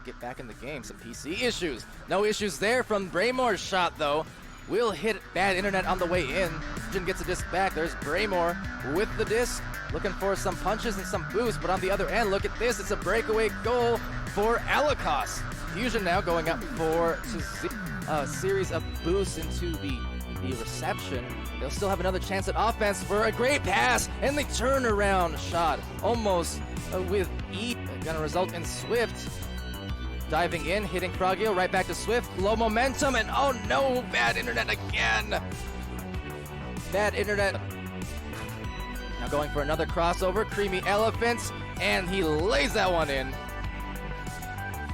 get back in the game. Some PC issues. No issues there from Braymore's shot, though. Will hit bad internet on the way in. Jin gets a disc back. There's Braymore with the disc, looking for some punches and some boosts, but on the other end, look at this. It's a breakaway goal for Alikos. Fusion now going up for a series of boosts into the reception. They'll still have another chance at offense for a great pass, and the turnaround shot almost with E gonna result in Swift diving in, hitting Frogio, right back to Swift, low momentum, and oh no, bad internet again. Bad internet. Now going for another crossover, Creamy Elephants, and he lays that one in.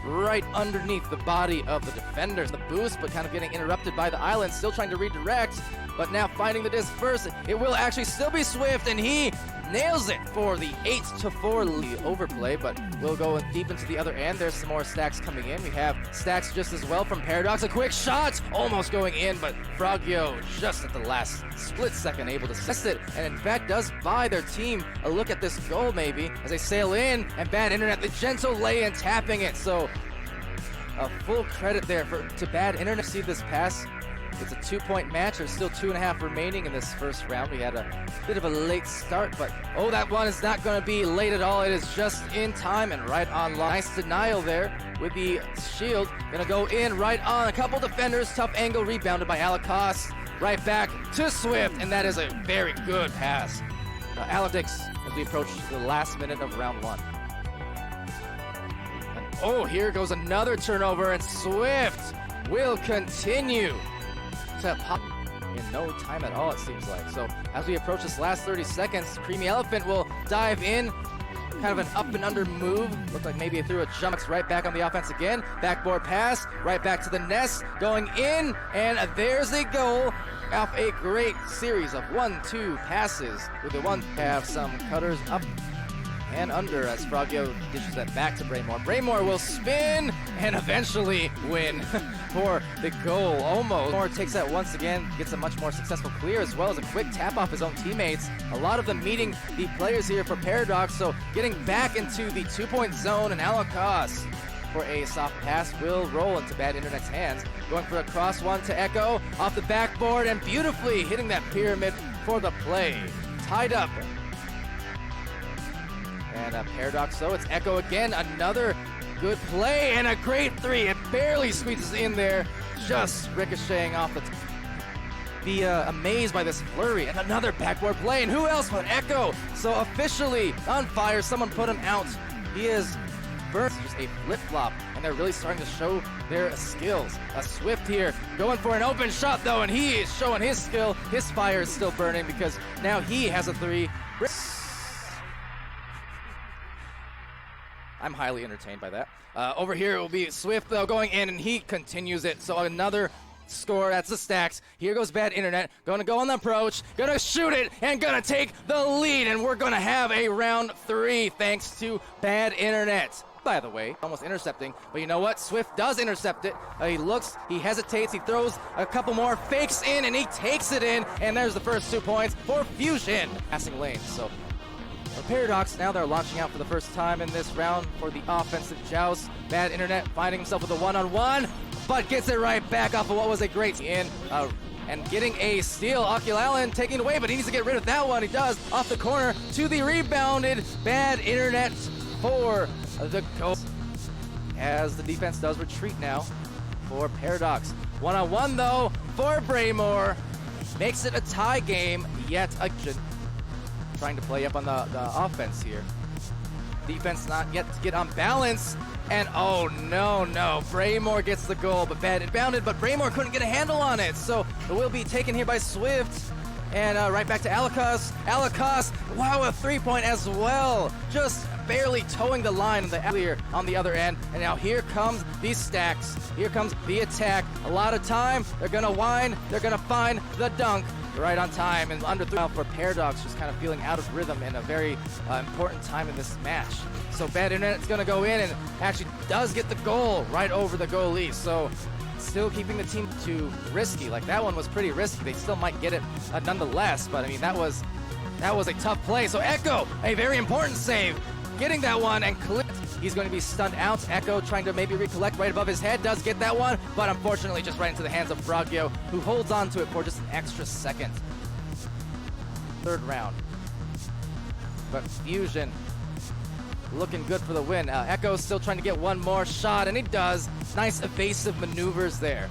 Right underneath the body of the defenders. The boost, but kind of getting interrupted by the island, still trying to redirect, but now finding the disc first. It will actually still be Swift, and he nails it for the 8-4 lead overplay, but we'll go deep into the other end. There's some more stacks coming in. We have stacks just as well from Paradox. A quick shot, almost going in, but Frogio just at the last split second able to assist it, and in fact does buy their team a look at this goal maybe as they sail in, and bad internet, the gentle lay-in tapping it. So a full credit there to bad internet. See this pass. It's a 2-point match. There's still 2.5 remaining in this first round. We had a bit of a late start, but oh, that one is not going to be late at all. It is just in time and right on line. Nice denial there with the shield. Going to go in right on a couple defenders. Tough angle, rebounded by Alikos. Right back to Swift, and that is a very good pass. Aladix as we approach the last minute of round one. And oh, here goes another turnover, and Swift will continue to pop in no time at all, it seems like. So as we approach this last 30 seconds, Creamy Elephant will dive in, kind of an up and under move. Looked like maybe it threw a jump right back on the offense again. Backboard pass, right back to the nest, going in, and there's the goal off a great series of 1-2 passes. With the one, have some cutters up and under as Frogio dishes that back to Braymore. Braymore will spin and eventually win for the goal. Almost. Braymore takes that once again, gets a much more successful clear as well as a quick tap off his own teammates. A lot of them meeting the players here for Paradox, so getting back into the 2-point zone, and Alikos for a soft pass will roll into bad internet's hands. Going for a cross one to Echo off the backboard and beautifully hitting that pyramid for the play. Tied up. And Paradox, so it's Echo again, another good play and a great three. It barely squeezes in there, just ricocheting off the be amazed by this flurry and another backboard play, and who else but Echo? So officially on fire, someone put him out. He is burnt, just a flip-flop, and they're really starting to show their skills. A Swift here going for an open shot though, and he is showing his skill. His fire is still burning because now he has a three. I'm highly entertained by that. Over here it will be Swift though going in, and he continues it. So another score, that's the stacks. Here goes bad internet, gonna go on the approach, gonna shoot it, and gonna take the lead, and we're gonna have a round 3 thanks to bad internet. By the way, almost intercepting, but you know what? Swift does intercept it. He looks, he hesitates, he throws a couple more, fakes in, and he takes it in, and there's the first 2 points for Fusion. Passing lanes, so for Paradox, now they're launching out for the first time in this round for the offensive joust. Bad internet finding himself with a one-on-one, but gets it right back off of what was a great in. And getting a steal, Oculalen taking it away, but he needs to get rid of that one. He does, off the corner to the rebounded bad internet for the goal. As the defense does retreat now for Paradox. One-on-one though for Braymore. Makes it a tie game yet again. Trying to play up on the offense here. Defense not yet to get on balance. And oh no, Braymore gets the goal, but bad inbounded, but Braymore couldn't get a handle on it. So it will be taken here by Swift. And right back to Alikos. Alikos, wow, a 3-point as well. Just barely towing the line of the clear on the other end. And now here comes these stacks. Here comes the attack. A lot of time. They're gonna wind. They're gonna find the dunk right on time, and under 3 for Paradox, just kind of feeling out of rhythm in a very important time in this match. So bad internet's gonna go in and actually does get the goal right over the goalie. So still keeping the team too risky. Like that one was pretty risky. They still might get it nonetheless, but I mean that was a tough play. So Echo, a very important save, getting that one and He's going to be stunned out. Echo trying to maybe recollect right above his head. Does get that one, but unfortunately just right into the hands of Frogio, who holds on to it for just an extra second. Third round. But Fusion looking good for the win. Echo's still trying to get one more shot, and he does. Nice evasive maneuvers there.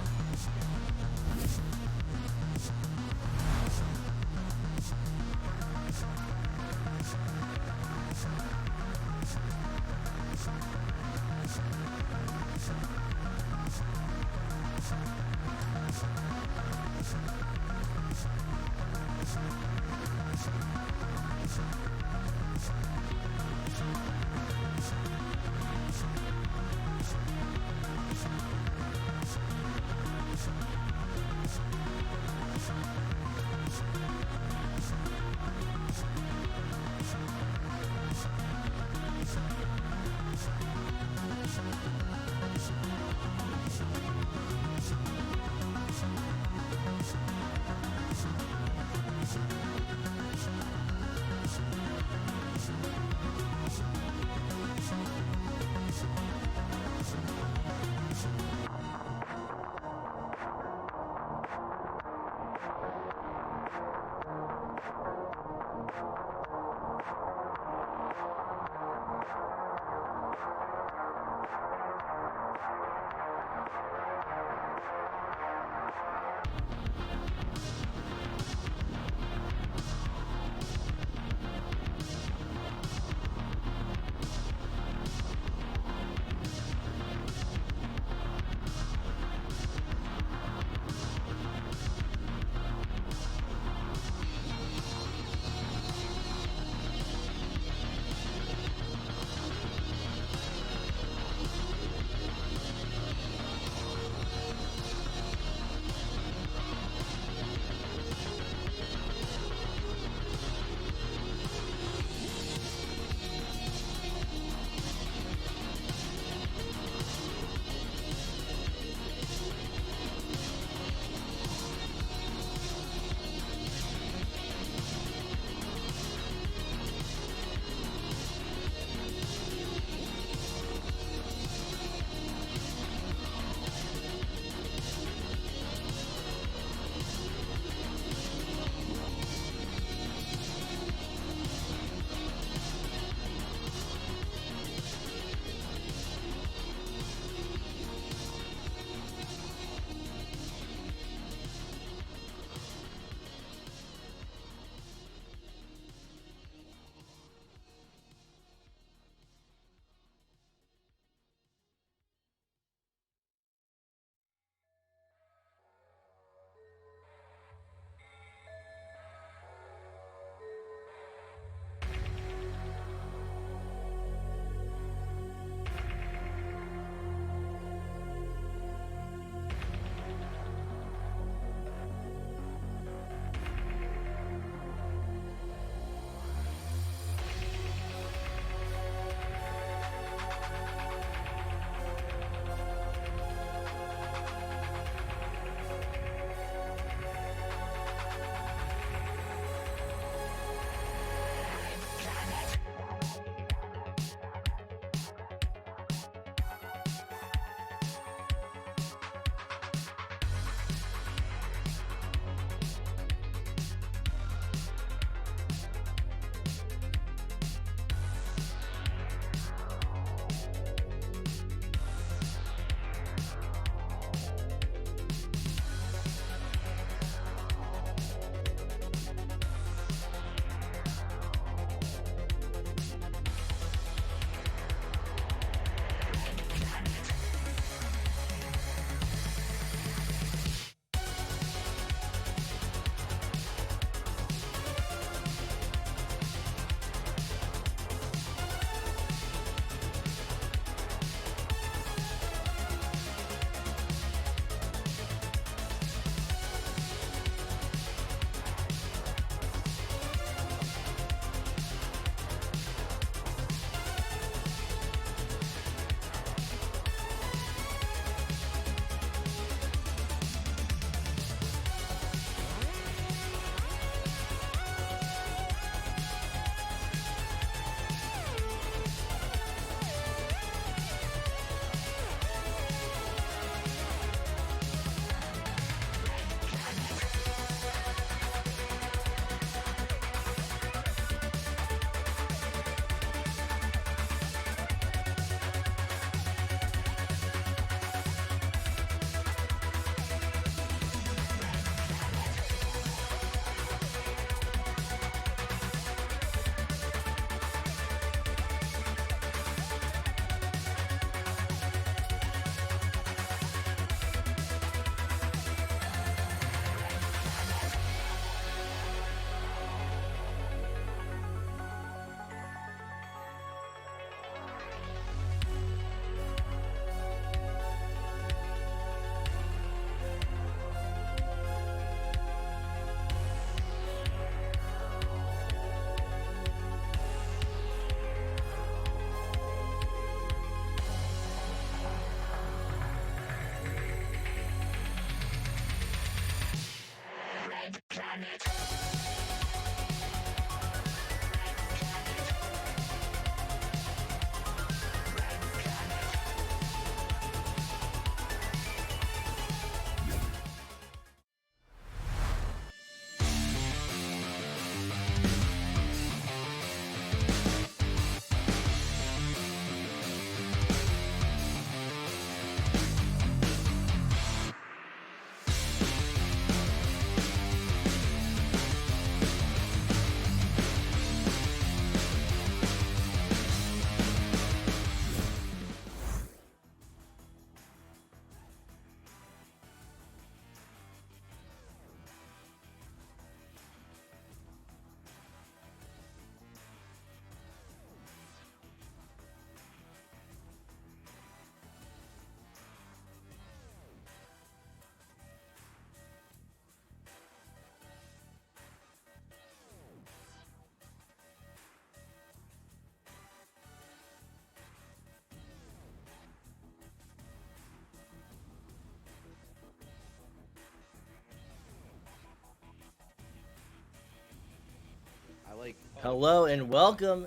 Hello and welcome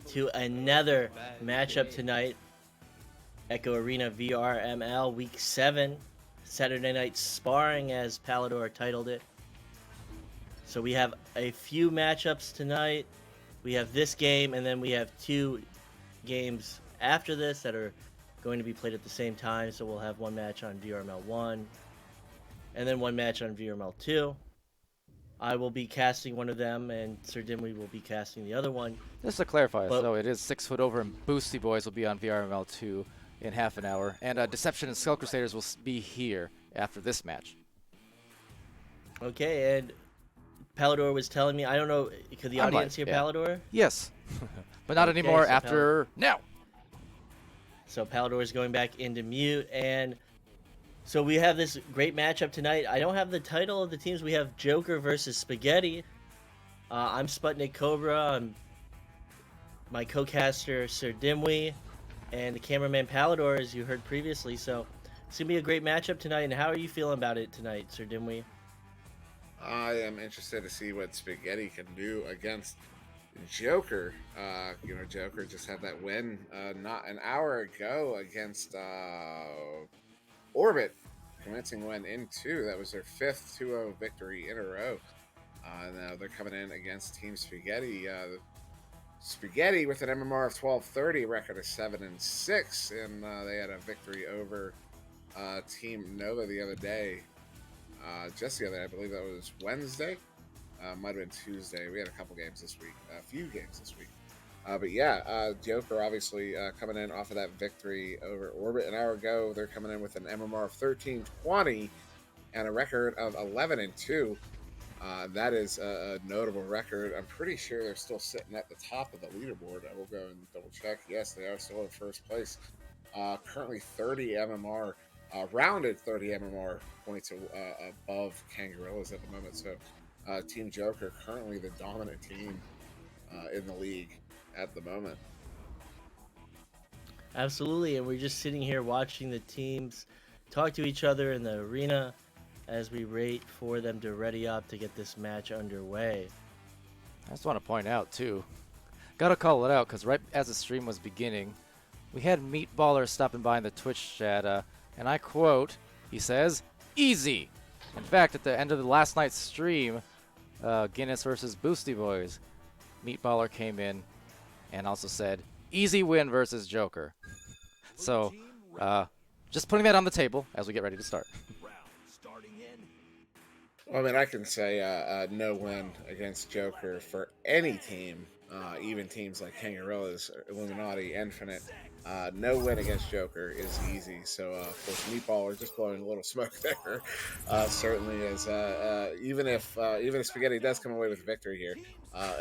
to another matchup tonight. Echo Arena VRML Week 7, Saturday Night Sparring, as Palidore titled it. So we have a few matchups tonight. We have this game, and then we have 2 games after this that are going to be played at the same time. So we'll have one match on VRML 1, and then one match on VRML 2. I will be casting one of them, and SirDimwi will be casting the other one. Just to clarify, so it is 6 foot over, and Boosty Boys will be on VRML 2 in half an hour, and Deception and Skull Crusaders will be here after this match. Okay, and Palidore was telling me, I don't know, could the audience hear Palidore? Yes, but not anymore so after now. So Palidore is going back into mute, and so we have this great matchup tonight. I don't have the title of the teams. We have Joker versus Spaghetti. I'm SputnikKobra. I'm my co-caster SirDimwi, and the cameraman Palidore, as you heard previously. So it's gonna be a great matchup tonight. And how are you feeling about it tonight, SirDimwi? I am interested to see what Spaghetti can do against Joker. Joker just had that win not an hour ago against Orbit, commencing win in 2. That was their 5th 2-0 victory in a row. Now they're coming in against Team Spaghetti. Spaghetti with an MMR of 1230, record of 7-6, and they had a victory over Team Nova the other day. Just the other day, I believe that was Wednesday. Might have been Tuesday. We had a couple games this week, a few games this week. But yeah, Joker obviously coming in off of that victory over Orbit an hour ago. They're coming in with an MMR of 1320 and a record of 11-2. That is a notable record. I'm pretty sure they're still sitting at the top of the leaderboard. I will go and double check. Yes, they are still in first place. Currently 30 MMR, rounded 30 MMR points above Kangarillas at the moment. So Team Joker currently the dominant team in the league at the moment. Absolutely, and we're just sitting here watching the teams talk to each other in the arena as we wait for them to ready up to get this match underway. I just want to point out too, gotta call it out, because right as the stream was beginning, we had Meatballer stopping by in the Twitch chat, and I quote, he says, "Easy." In fact, at the end of the last night's stream, Guinness versus Boosty Boys, Meatballer came in and also said, "Easy win versus Joker." So, just putting that on the table as we get ready to start. Well, I mean, I can say no win against Joker for any team, even teams like Kangarillas, Illuminati, Infinite. No win against Joker is easy. So, of course, Meatballer just blowing a little smoke there. Certainly is. Even if Spaghetti does come away with victory here,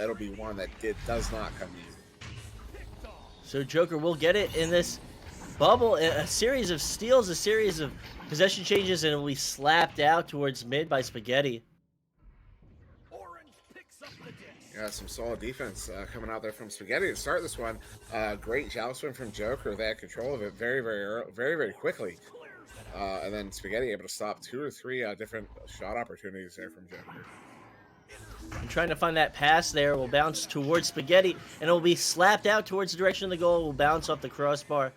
it'll be one that does not come easy. So Joker will get it in this bubble, a series of steals, a series of possession changes, and it will be slapped out towards mid by Spaghetti. Yeah, some solid defense coming out there from Spaghetti to start this one. Great joust swing from Joker. They had control of it very, very quickly. And then Spaghetti able to stop 2 or 3 different shot opportunities there from Joker. I'm trying to find that pass there. Will bounce towards Spaghetti, and it will be slapped out towards the direction of the goal. Will bounce off the crossbar.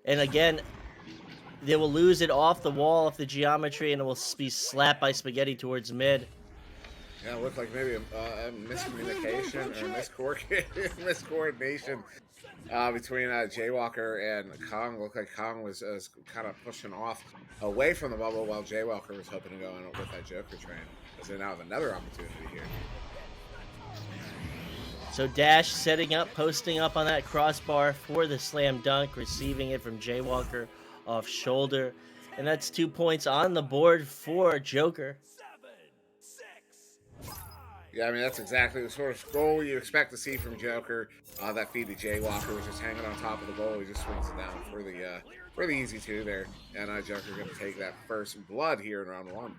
And again, they will lose it off the wall, off the geometry, and it will be slapped by Spaghetti towards mid. Yeah, it looked like maybe a miscommunication or miscoordination between Jaywalker and Kong. Looked like Kong was kind of pushing off away from the bubble while Jaywalker was hoping to go in with that Joker train. As they now have another opportunity here. So Dash setting up, posting up on that crossbar for the slam dunk, receiving it from Jaywalker off shoulder. And that's 2 points on the board for Joker. Yeah, I mean, that's exactly the sort of goal you expect to see from Joker. That feed to Jaywalker was just hanging on top of the goal. He just swings it down for the easy 2 there. And Joker going to take that first blood here in round 1.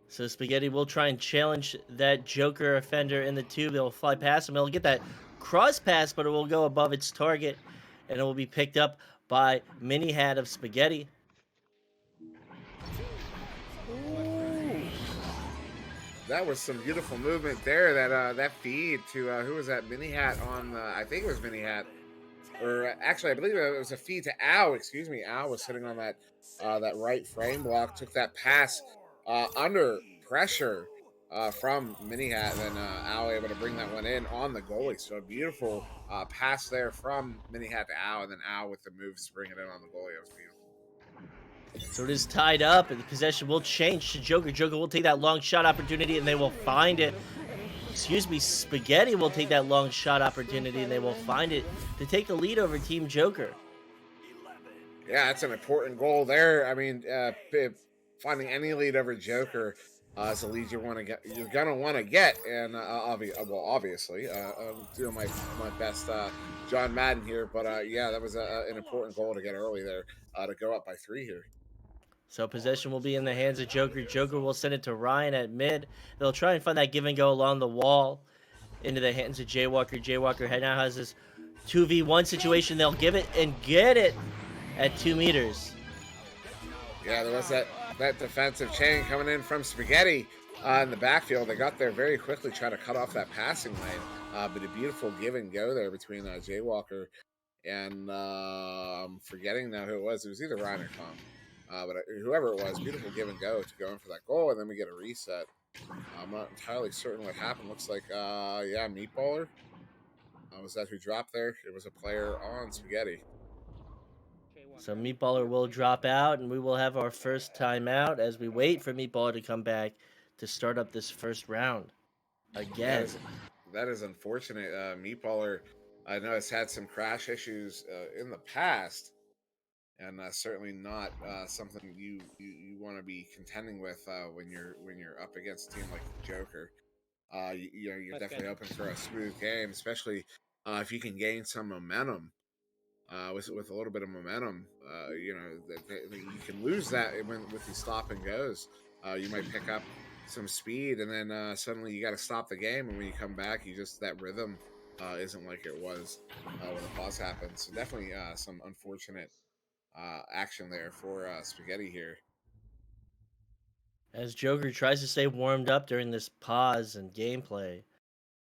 So Spaghetti will try and challenge that Joker offender in the tube. They'll fly past him. It'll get that cross pass, but it will go above its target, and it will be picked up by Mini Hat of Spaghetti. That was some beautiful movement there. That feed to who was that? Mini Hat on I think it was Mini Hat, or actually I believe it was a feed to Ow. Excuse me, Ow was sitting on that that right frame block, took that pass under pressure from Mini Hat, and then Ow able to bring that one in on the goalie. So a beautiful pass there from Mini Hat to Ow, and then Ow with the moves to bring it in on the goalie. That was beautiful. So it is tied up, and the possession will change to Joker. Joker will take that long shot opportunity, and they will find it. Excuse me, Spaghetti will take that long shot opportunity, and they will find it to take the lead over Team Joker. Yeah, that's an important goal there. I mean, finding any lead over Joker is a lead you want to get. You're gonna want to get, and obviously, I'm doing my best, John Madden here. But yeah, that was an important goal to get early there to go up by 3 here. So possession will be in the hands of Joker. Joker will send it to Ryan at mid. They'll try and find that give and go along the wall into the hands of Jaywalker. Jaywalker now has this 2v1 situation. They'll give it and get it at 2 meters. Yeah, there was that defensive chain coming in from Spaghetti in the backfield. They got there very quickly, trying to cut off that passing lane. But a beautiful give and go there between Jaywalker and I'm forgetting now who it was. It was either Ryan or Tom. But whoever it was, beautiful give and go to go in for that goal, and then we get a reset. I'm not entirely certain what happened. Looks like, yeah, Meatballer. Was that who dropped there? It was a player on Spaghetti. So Meatballer will drop out, and we will have our first timeout as we wait for Meatballer to come back to start up this first round again. That is unfortunate. Meatballer, I know, has had some crash issues in the past, and certainly not something you want to be contending with when you're up against a team like Joker. You're definitely open for a smooth game, especially if you can gain some momentum. With a little bit of momentum, you can lose that with these stop and goes. You might pick up some speed, and then suddenly you got to stop the game, and when you come back, that rhythm isn't like it was when the pause happens. So definitely some unfortunate action there for Spaghetti here. As Joker tries to stay warmed up during this pause and gameplay,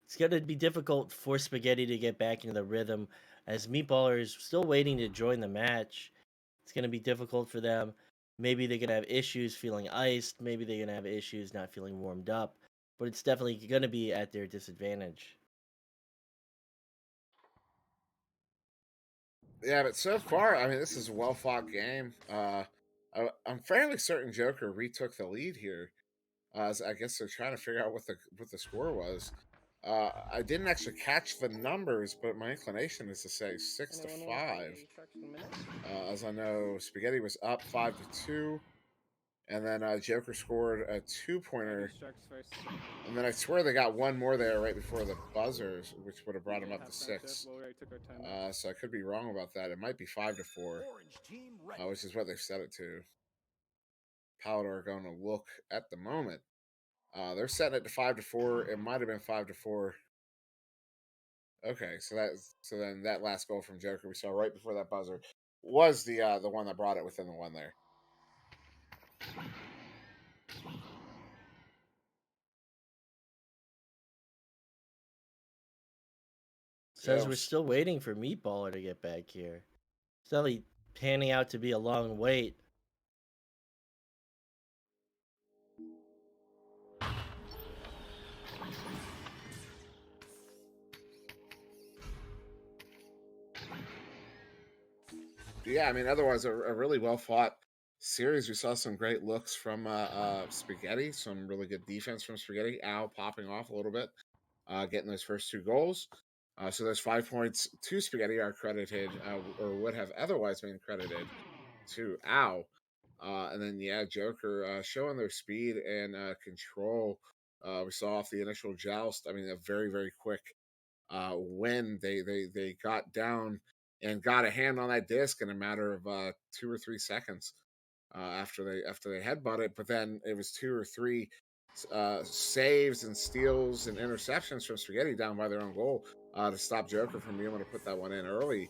it's going to be difficult for Spaghetti to get back into the rhythm as Meatballer is still waiting to join the match. It's going to be difficult for them. Maybe they're going to have issues feeling iced. Maybe they're going to have issues not feeling warmed up. But it's definitely going to be at their disadvantage. Yeah, but so far, I mean, this is a well-fought game. I'm fairly certain Joker retook the lead here. I guess they're trying to figure out what the score was. I didn't actually catch the numbers, but my inclination is to say 6-5. As I know, Spaghetti was up 5-2, and then Joker scored a 2-pointer, and then I swear they got one more there right before the buzzers, which would have brought him up to 6. So I could be wrong about that. It might be 5-4, which is what they've set it to. Palidore going to look at the moment. They're setting it to 5-4. It might have been 5-4. Okay, so then that last goal from Joker we saw right before that buzzer was the one that brought it within the one there. Says we're still waiting for Meatballer to get back here. It's definitely panning out to be a long wait. Yeah, I mean, otherwise a really well fought series. We saw some great looks from Spaghetti, some really good defense from Spaghetti. Al popping off a little bit, getting those first 2 goals. So those 5 points to Spaghetti are credited, or would have otherwise been credited to Al. And then yeah, Joker showing their speed and control. We saw off the initial joust. I mean, a very very quick when they got down and got a hand on that disc in a matter of 2 or 3 seconds after they headbutt it. But then it was 2 or 3 saves and steals and interceptions from Spaghetti down by their own goal to stop Joker from being able to put that one in early.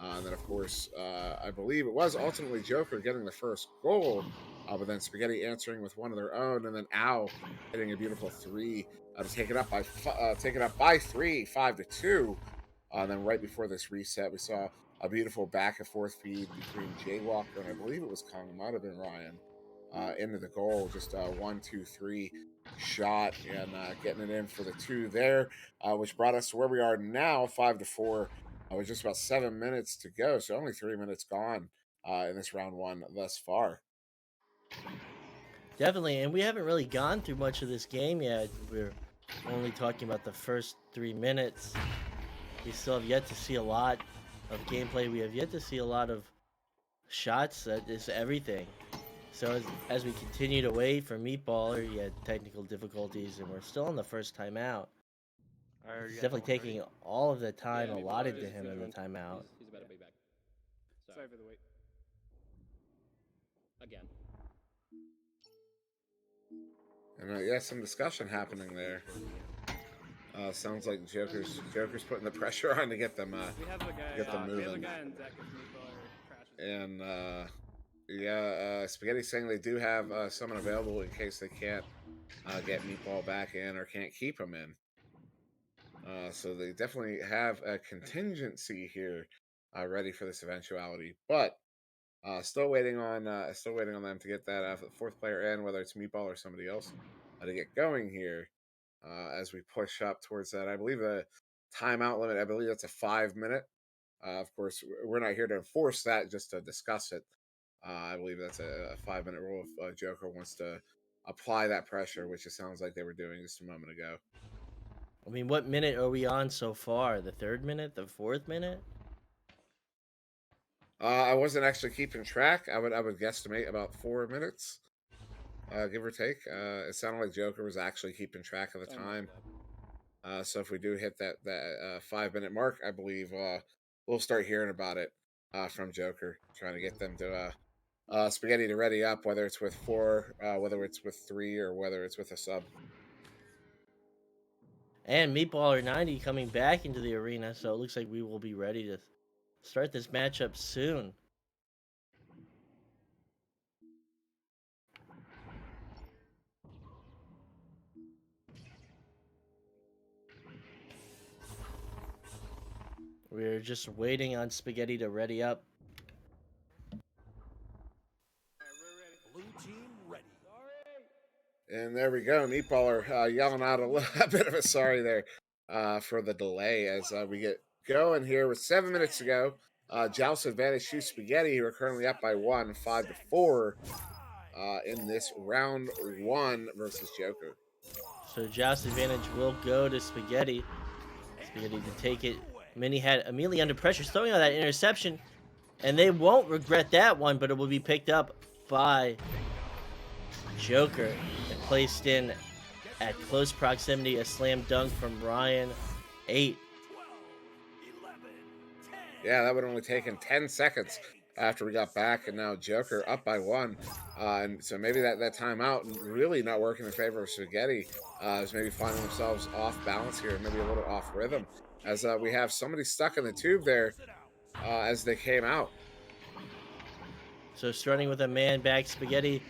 And then, of course, I believe it was ultimately Joker getting the first goal, but then Spaghetti answering with one of their own, and then Al hitting a beautiful 3 to take it up by 3, 5-2. And then right before this reset, we saw a beautiful back and forth feed between Jay Walker and I believe it was Kong, it might have been Ryan, into the goal. Just 1, 2, 3 shot and getting it in for the 2 there, which brought us to where we are now, 5-4. With just about 7 minutes to go, so only 3 minutes gone in this round 1 thus far. Definitely, and we haven't really gone through much of this game yet. We're only talking about the first 3 minutes. We still have yet to see a lot of gameplay. We have yet to see a lot of shots. That is everything. So as we continue to wait for Meatballer, he had technical difficulties, and we're still on the first timeout. He's definitely taking all of the time allotted to him in the timeout. He's about to be back. Sorry for the wait. Again. And yeah, some discussion happening there. Sounds like Joker's putting the pressure on to get them moving. We have a guy in deck if Meatballer crashes. And Spaghetti saying they do have someone available in case they can't get Meatball back in or can't keep him in. So they definitely have a contingency here ready for this eventuality, but still waiting on them to get that 4th player in, whether it's Meatball or somebody else, to get going here. As we push up towards that, I believe the timeout limit. I believe that's a 5-minute. Of course, we're not here to enforce that, just to discuss it. I believe that's a 5-minute rule if Joker wants to apply that pressure, which it sounds like they were doing just a moment ago. I mean, what minute are we on so far? The 3rd minute? The 4th minute? I wasn't actually keeping track. I would guesstimate about 4 minutes, give or take. It sounded like Joker was actually keeping track of the time. So if we do hit that 5-minute mark, I believe we'll start hearing about it from Joker, trying to get them to Spaghetti to ready up, whether it's with 4, whether it's with 3, or whether it's with a sub. And Meatballer 90 coming back into the arena, so it looks like we will be ready to start this matchup soon. We're just waiting on Spaghetti to ready up. Blue team ready. And there we go. Meatballer yelling out a bit of a sorry there for the delay as we get going here with 7 minutes to go. Joust advantage to Spaghetti, who are currently up by 1, 5-4 in this round 1 versus Joker. So Joust advantage will go to Spaghetti. Spaghetti to take it. Mini had immediately under pressure, throwing out that interception. And they won't regret that one, but it will be picked up by Joker and placed in at close proximity. A slam dunk from Ryan. 8. Yeah, that would only taken 10 seconds after we got back, and now Joker up by 1. And so maybe that timeout really not working in favor of Spaghetti, is maybe finding themselves off balance here, maybe a little off rhythm, as we have somebody stuck in the tube there as they came out. So starting with a man back, Spaghetti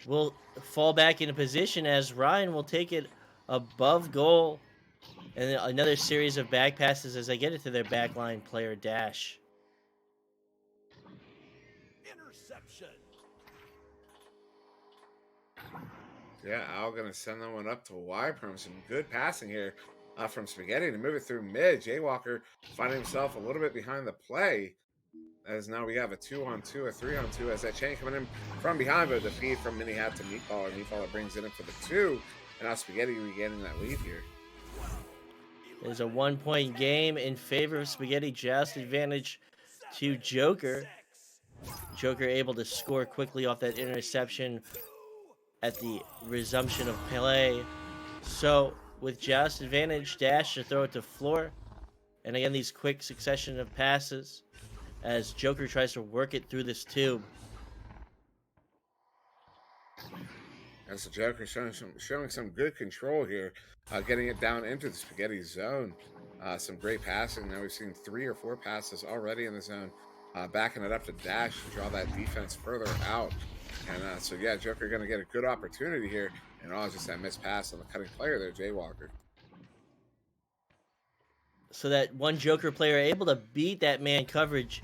will fall back into position as Ryan will take it above goal. And then another series of back passes as they get it to their backline player, Dash. Interception. Yeah, Al gonna send that one up to Wypern. Some good passing here from Spaghetti to move it through mid. Jaywalker finding himself a little bit behind the play. As now we have a 2-on-2, a 3-on-2 as that chain coming in from behind, but the feed from Mini Hat to Meatballer. Meatballer brings it in for the 2, and now Spaghetti regaining that lead here. There's a 1-point game in favor of Spaghetti. Joust advantage to Joker. Joker able to score quickly off that interception at the resumption of play. So with Joust advantage, Dash to throw it to floor. And again, these quick succession of passes as Joker tries to work it through this tube. As the Joker showing some good control here, getting it down into the Spaghetti zone. Some great passing. Now we've seen 3 or 4 passes already in the zone, backing it up to Dash to draw that defense further out. And so yeah, Joker going to get a good opportunity here, and all just that missed pass on the cutting player there, Jaywalker. So that one Joker player able to beat that man coverage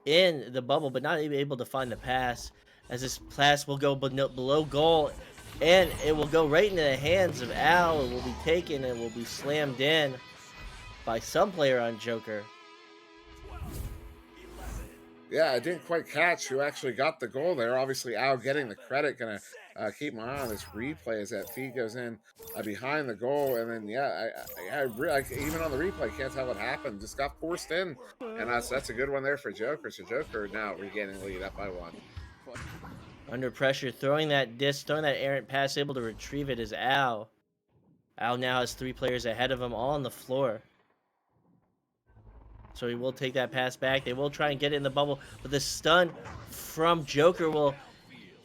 in the bubble, but not even able to find the pass, as this pass will go below goal, and it will go right into the hands of Al. It will be taken and will be slammed in by some player on Joker. Yeah, I didn't quite catch who actually got the goal there. Obviously, Al getting the credit. Gonna keep my eye on this replay as that feed goes in behind the goal, and then yeah, even on the replay can't tell what happened. Just got forced in, and so that's a good one there for Joker. So Joker now regaining the lead up by 1. Under pressure, throwing that disc, throwing that errant pass, able to retrieve it is Al. Al now has 3 players ahead of him, all on the floor. So he will take that pass back. They will try and get it in the bubble, but the stun from Joker will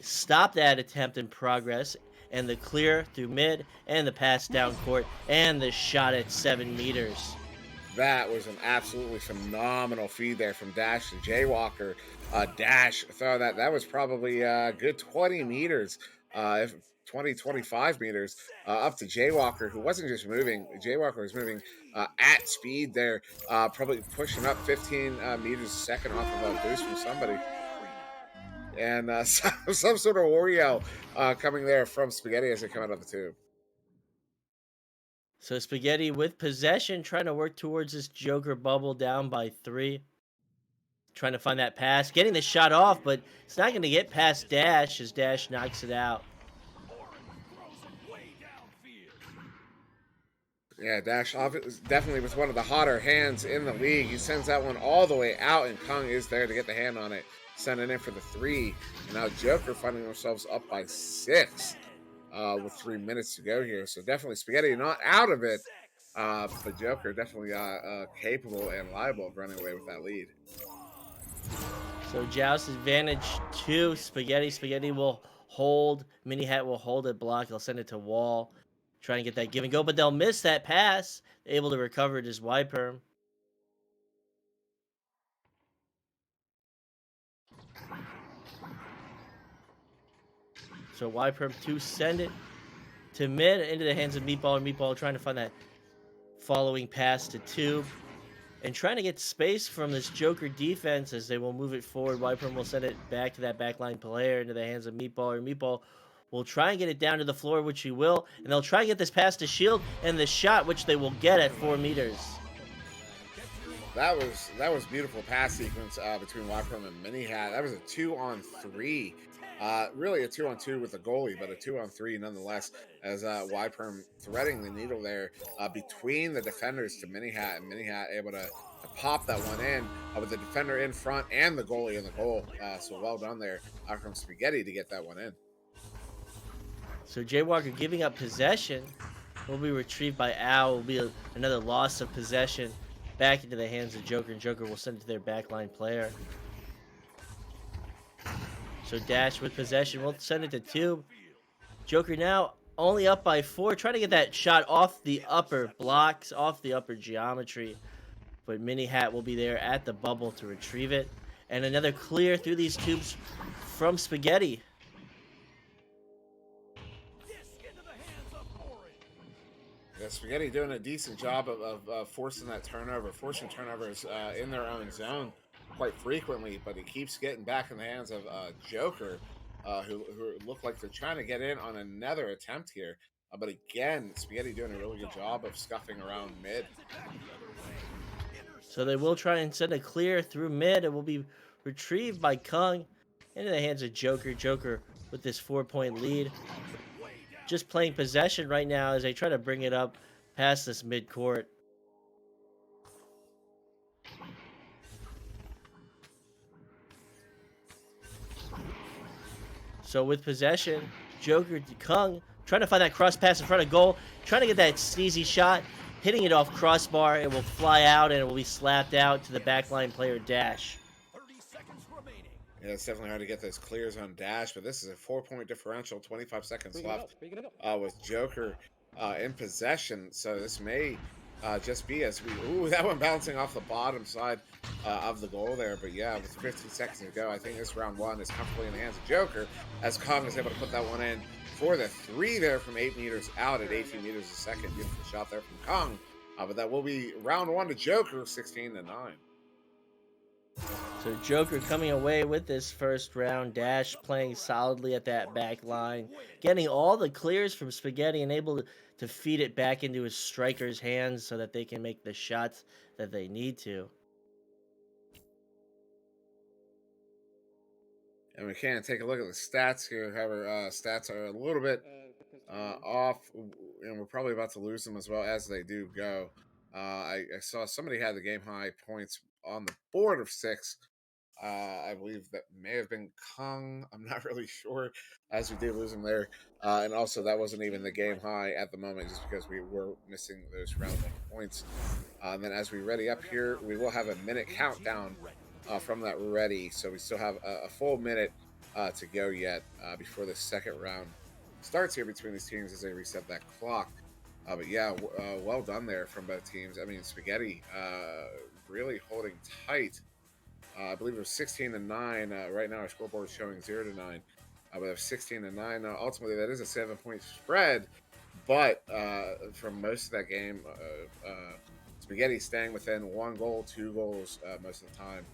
stop that attempt in progress. And the clear through mid, and the pass down court, and the shot at 7 meters. That was an absolutely phenomenal feed there from Dash to Jaywalker. Dash throw that was probably a good 20 meters, 25 meters, up to Jaywalker, who wasn't just moving. Jaywalker was moving at speed there, probably pushing up 15 meters a second off of a boost from somebody. And some sort of Wario coming there from Spaghetti as they come out of the tube. So Spaghetti with possession, trying to work towards this Joker bubble, down by 3. Trying to find that pass, getting the shot off, but it's not going to get past Dash as Dash knocks it out. Yeah, Dash definitely with one of the hotter hands in the league. He sends that one all the way out, and Kung is there to get the hand on it, sending in for the 3. And now Joker finding themselves up by 6 with 3 minutes to go here. So definitely Spaghetti not out of it, but Joker definitely capable and liable of running away with that lead. So Joust advantage to Spaghetti. Spaghetti will hold. Mini Hat will hold it, block. They'll send it to Wall. Try and get that give and go, but they'll miss that pass. Able to recover it is Wyperm. So Wyperm to send it to mid into the hands of Meatballer. Meatballer trying to find that following pass to Tube. And trying to get space from this Joker defense as they will move it forward. Wyperm will send it back to that backline player into the hands of Meatballer. Meatball will try and get it down to the floor, which he will. And they'll try and get this pass to Shield and the shot, which they will get at 4 meters. That was beautiful pass sequence between Wyperm and Mini Hat. That was a 2-on-3. Really a 2-on-2 with the goalie, but a 2-on-3 nonetheless, as Wyperm threading the needle there between the defenders to Mini Hat, and Mini Hat able to pop that one in with the defender in front and the goalie in the goal. So well done there from Spaghetti to get that one in. So Jaywalker giving up possession will be retrieved by Al. Will be another loss of possession back into the hands of Joker, and Joker will send it to their backline player. So Dash with possession, we'll send it to Tube. Joker now only up by 4, trying to get that shot off the upper blocks, off the upper geometry. But Mini Hat will be there at the bubble to retrieve it. And another clear through these tubes from Spaghetti. Yeah, Spaghetti doing a decent job of forcing that turnover, forcing turnovers in their own zone quite frequently, but he keeps getting back in the hands of Joker, who look like they're trying to get in on another attempt here. But again, Spaghetti doing a really good job of scuffing around mid. So they will try and send a clear through mid. It will be retrieved by Kung into the hands of Joker. Joker with this 4-point lead. Just playing possession right now as they try to bring it up past this mid-court. So with possession, Joker to Kung trying to find that cross pass in front of goal, trying to get that sneezy shot, hitting it off crossbar. It will fly out and it will be slapped out to the backline player Dash. 30 seconds remaining. Yeah, it's definitely hard to get those clears on Dash, but this is a 4-point differential, 25 seconds left with Joker in possession. So this may just be as we... Ooh, that one bouncing off the bottom side of the goal there. But yeah, with 15 seconds to go, I think this round one is comfortably in the hands of Joker as Kong is able to put that one in for the 3 there from 8 meters out at 18 meters a second. Beautiful shot there from Kong. But that will be round one to Joker, 16-9. So Joker coming away with this first round. Dash playing solidly at that back line, getting all the clears from Spaghetti and able to feed it back into his striker's hands so that they can make the shots that they need to. And we can take a look at the stats here. However, stats are a little bit off, and we're probably about to lose them as well as they do go. I saw somebody had the game high points on the board of 6. I believe that may have been Kung. I'm not really sure, as we did lose him there. And also, that wasn't even the game high at the moment, just because we were missing those round points. And then as we ready up here, we will have a minute countdown from that ready. So we still have a full minute to go yet before the second round starts here between these teams as they reset that clock. But yeah, well done there from both teams. I mean, Spaghetti really holding tight. I believe it was 16-9. Right now, our scoreboard is showing 0-9. But it was 16-9. Ultimately, that is a 7-point spread. But from most of that game, Spaghetti staying within 1 goal, 2 goals most of the time.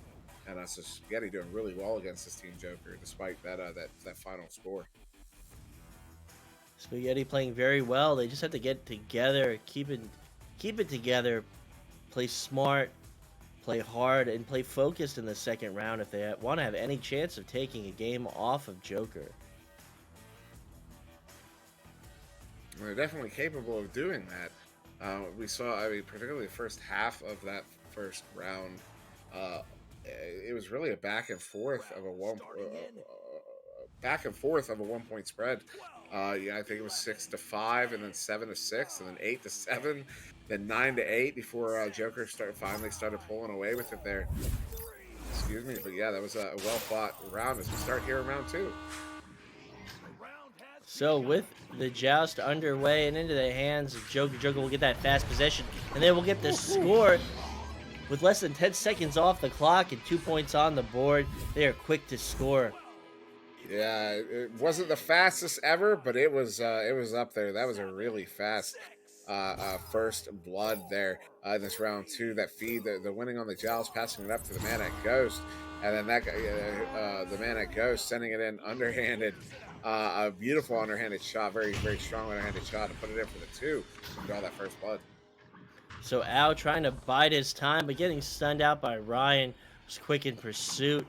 And so Spaghetti doing really well against this team Joker, despite that that final score. Spaghetti playing very well. They just have to get together, keep it together, play smart, play hard, and play focused in the second round if they want to have any chance of taking a game off of Joker. They're definitely capable of doing that. We saw, I mean, particularly the first half of that first round, it was really a back and forth of a 1-point spread. Yeah, I think it was 6-5, and then 7-6, and then 8-7, then 9-8 before Joker finally started pulling away with it there. Excuse me, but yeah, that was a well-fought round as we start here in round 2. So with the joust underway and into the hands of Joker, Joker will get that fast possession, and then we'll get the score with less than 10 seconds off the clock and 2 points on the board. They are quick to score. Yeah, it wasn't the fastest ever, but it was up there. That was a really fast first blood there in this round 2. That feed, the winning on the joust, passing it up to the man at Ghost, and then that the man at Ghost sending it in underhanded. A beautiful underhanded shot, very, very strong underhanded shot to put it in for the 2 to draw that first blood. So Al trying to bide his time, but getting stunned out by Ryan, who's quick in pursuit.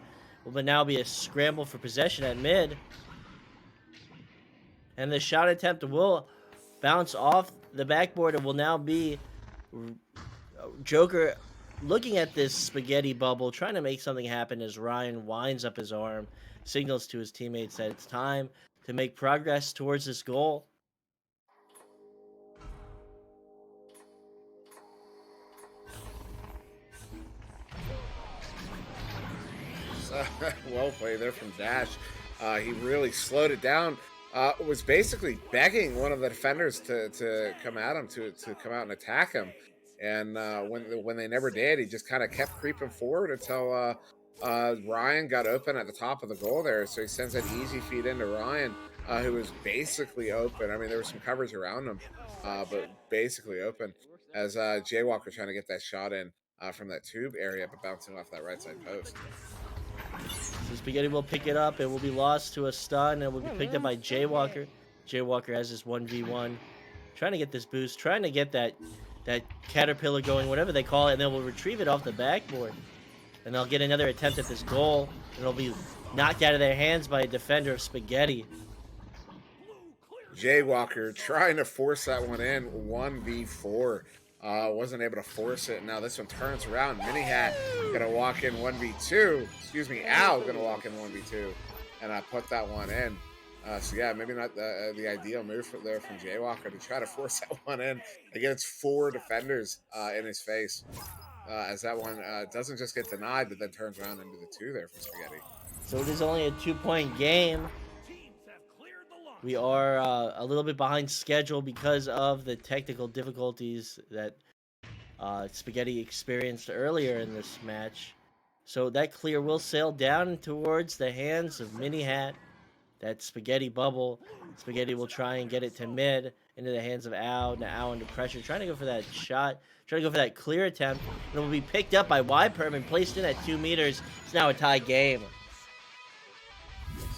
Will now be a scramble for possession at mid. And the shot attempt will bounce off the backboard and will now be Joker looking at this spaghetti bubble, trying to make something happen as Ryan winds up his arm, signals to his teammates that it's time to make progress towards this goal. Well played there from Dash. He really slowed it down. Was basically begging one of the defenders to come at him, to come out and attack him. And when they never did, he just kind of kept creeping forward until Ryan got open at the top of the goal there, so he sends that easy feed into Ryan, who was basically open. I mean, there was some coverage around him, but basically open as Jaywalker trying to get that shot in from that tube area, but bouncing off that right side post. So Spaghetti will pick it up. It will be lost to a stun, and it will be picked up by Jaywalker. Jaywalker has his 1v1, trying to get this boost, trying to get that caterpillar going, whatever they call it, and then we'll retrieve it off the backboard. And they'll get another attempt at this goal, and it'll be knocked out of their hands by a defender of Spaghetti. Jaywalker trying to force that one in, 1v4. Wasn't able to force it. Now this one turns around. Mini Hat gonna walk in 1v2. Excuse me, Al gonna walk in 1v2, and I put that one in. So yeah, maybe not the ideal move there from Jaywalker to try to force that one in against 4 defenders in his face. As that one doesn't just get denied, but then turns around into the 2 there from Spaghetti. So it is only a 2-point game. We are a little bit behind schedule because of the technical difficulties that Spaghetti experienced earlier in this match. So that clear will sail down towards the hands of Mini Hat. That Spaghetti bubble. Spaghetti will try and get it to mid into the hands of Ao. Now Ao under pressure, trying to go for that shot, trying to go for that clear attempt. And it will be picked up by YPerm and placed in at 2 meters. It's now a tie game.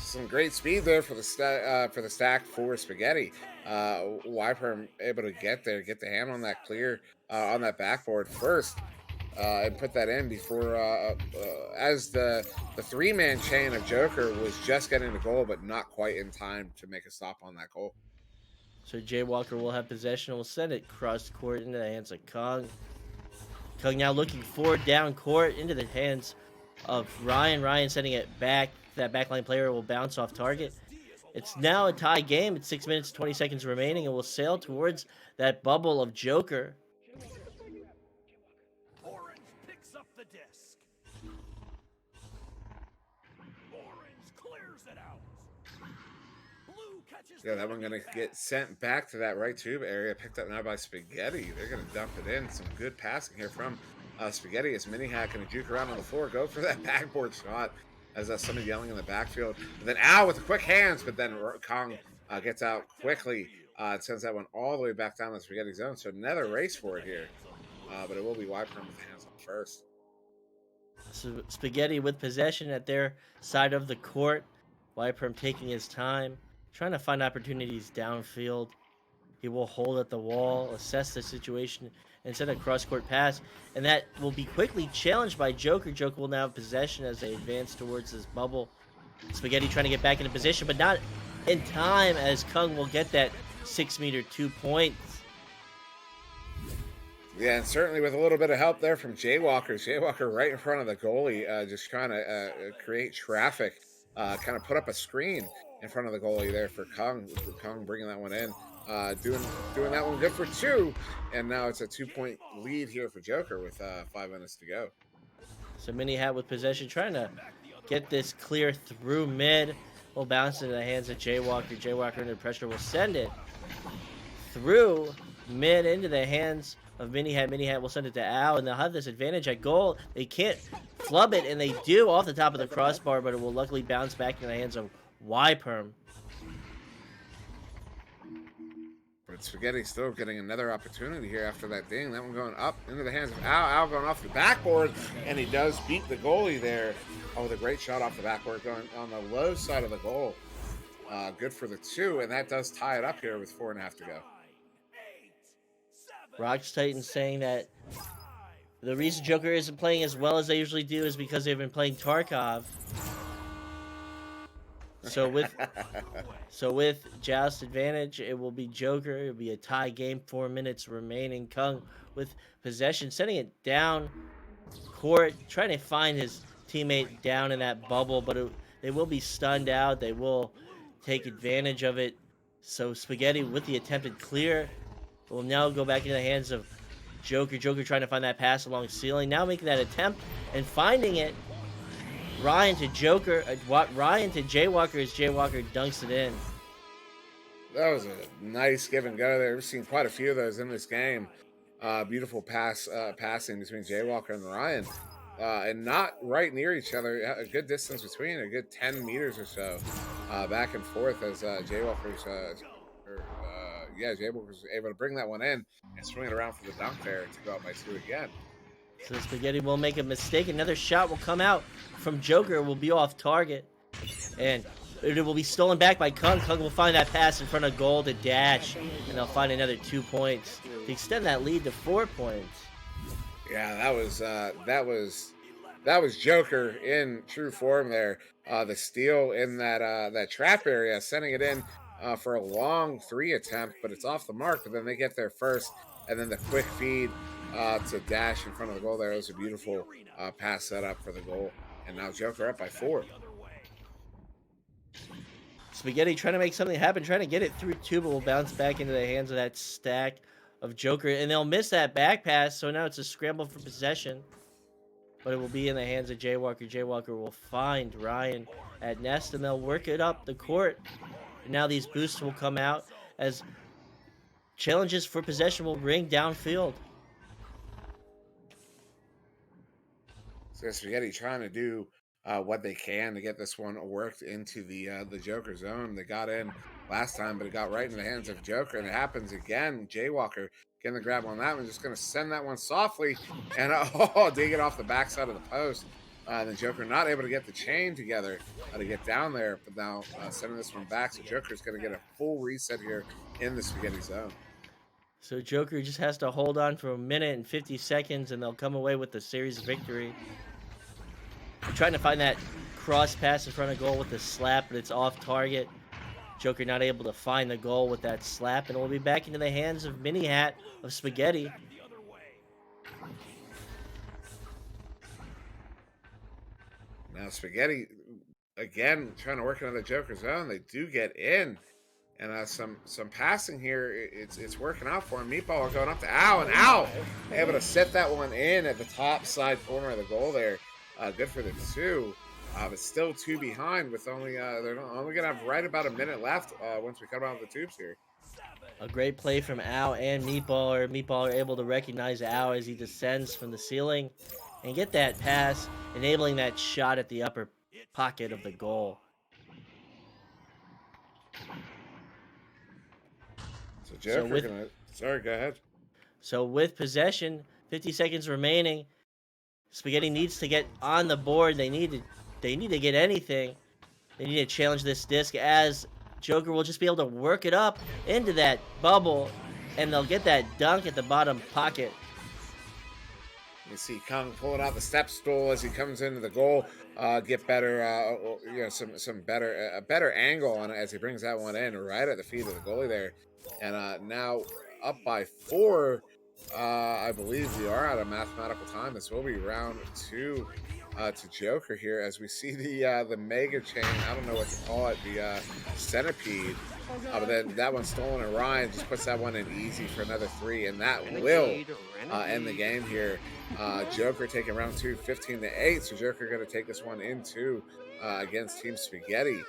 Some great speed there for the stack for Spaghetti. YPerm able to get there, get the hand on that clear on that backboard first, and put that in before as the 3-man chain of Joker was just getting the goal, but not quite in time to make a stop on that goal. So Jaywalker will have possession and will send it cross court into the hands of Kung. Kung now looking forward down court into the hands of Ryan. Ryan sending it back. That backline player will bounce off target. It's now a tie game. It's 6 minutes, 20 seconds remaining, and will sail towards that bubble of Joker. Orange picks up the disc. Orange clears it out. Blue catches. Yeah, that one gonna get sent back to that right tube area, picked up now by Spaghetti. They're gonna dump it in. Some good passing here from Spaghetti as Mini Hat gonna juke around on the floor, go for that backboard shot. As somebody yelling in the backfield. And then Al with the quick hands, but then Kong gets out quickly. It sends that one all the way back down the Spaghetti zone. So another race for it here. But it will be YPerm with the hands on first. So Spaghetti with possession at their side of the court. YPerm taking his time, trying to find opportunities downfield. He will hold at the wall, assess the situation, and send a cross-court pass. And that will be quickly challenged by Joker. Joker will now have possession as they advance towards this bubble. Spaghetti trying to get back into position, but not in time as Kung will get that 6-meter 2 points. Yeah, and certainly with a little bit of help there from Jaywalker. Jaywalker right in front of the goalie, just trying to create traffic, kind of put up a screen in front of the goalie there for Kung. Kung bringing that one in. Doing that one good for 2, and now it's a 2-point lead here for Joker with 5 minutes to go. So Mini Hat with possession, trying to get this clear through mid. Will bounce into the hands of Jaywalker. Jaywalker under pressure will send it through mid into the hands of Mini Hat. Mini Hat will send it to Al, and they'll have this advantage at goal. They can't flub it, and they do off the top of the crossbar, but it will luckily bounce back into the hands of YPerm. But Spaghetti still getting another opportunity here after that ding. That one going up into the hands of Al. Al going off the backboard, and he does beat the goalie there. Oh, the great shot off the backboard going on the low side of the goal. Good for the 2, and that does tie it up here with 4.5 to go. Rocks Titans saying that the reason Joker isn't playing as well as they usually do is because they've been playing Tarkov. So with Joust advantage, it will be Joker. It will be a tie game, 4 minutes remaining. Kung with possession, sending it down court, trying to find his teammate down in that bubble, but they will be stunned out. They will take advantage of it. So Spaghetti with the attempted clear will now go back into the hands of Joker. Joker trying to find that pass along ceiling, now making that attempt and finding it. Ryan to Joker, Ryan to Jaywalker as Jaywalker dunks it in. That was a nice give and go there. We've seen quite a few of those in this game. Beautiful passing between Jaywalker and Ryan. and not right near each other. A good distance between, a good 10 meters or so, back and forth as Jaywalker's Jaywalker's able to bring that one in and swing it around for the dunk there to go up by 2 again. So Spaghetti will make a mistake. Another shot will come out from Joker. Will be off target. And it will be stolen back by Kung. Kung will find that pass in front of goal to Dash. And they'll find another 2 points to extend that lead to 4 points. Yeah, that was Joker in true form there. The steal in that trap area, sending it in for a long 3 attempt, but it's off the mark. But then they get there first, and then the quick feed to Dash in front of the goal there. It was a beautiful pass set up for the goal, and now Joker up by 4. Spaghetti trying to make something happen, trying to get it through 2, but will bounce back into the hands of that stack of Joker, and they'll miss that back pass, so now it's a scramble for possession, but it will be in the hands of Jaywalker. Jaywalker will find Ryan at Nest, and they'll work it up the court. And now these boosts will come out as challenges for possession will ring downfield. So Spaghetti trying to do what they can to get this one worked into the Joker zone. They got in last time, but it got right into the hands of Joker, and it happens again. Jaywalker getting the grab on that one, just going to send that one softly, and dig it off the backside of the post. The Joker not able to get the chain together to get down there, but now sending this one back, so Joker's going to get a full reset here in the Spaghetti zone. So Joker just has to hold on for 1 minute and 50 seconds, and they'll come away with the series victory. Trying to find that cross pass in front of goal with the slap, but it's off target. Joker not able to find the goal with that slap, and it will be back into the hands of Mini Hat of Spaghetti. Now Spaghetti, again, trying to work into the Joker zone. They do get in. And some passing here, it's working out for him. Meatball going up to Al, and Al able to set that one in at the top side corner of the goal there. Good for the 2, but still 2 behind with only they're only gonna have right about a minute left once we come out of the tubes here. A great play from Al and Meatballer. Meatballer able to recognize Al as he descends from the ceiling and get that pass, enabling that shot at the upper pocket of the goal. So Joker sorry, go ahead. So with possession, 50 seconds remaining, Spaghetti needs to get on the board. They need to get anything. They need to challenge this disc, as Joker will just be able to work it up into that bubble, and they'll get that dunk at the bottom pocket. You see Kung pulling out the step stool as he comes into the goal. Get better, some better angle on it as he brings that one in right at the feet of the goalie there. And now up by 4. I believe we are out of mathematical time. This will be round 2 to Joker here as we see the mega chain. I don't know what to call it, the centipede. But then that one stolen, and Ryan just puts that one in easy for another 3, and that will end the game here. Joker taking round 2, 15-8. So Joker going to take this one into against Team Spaghetti.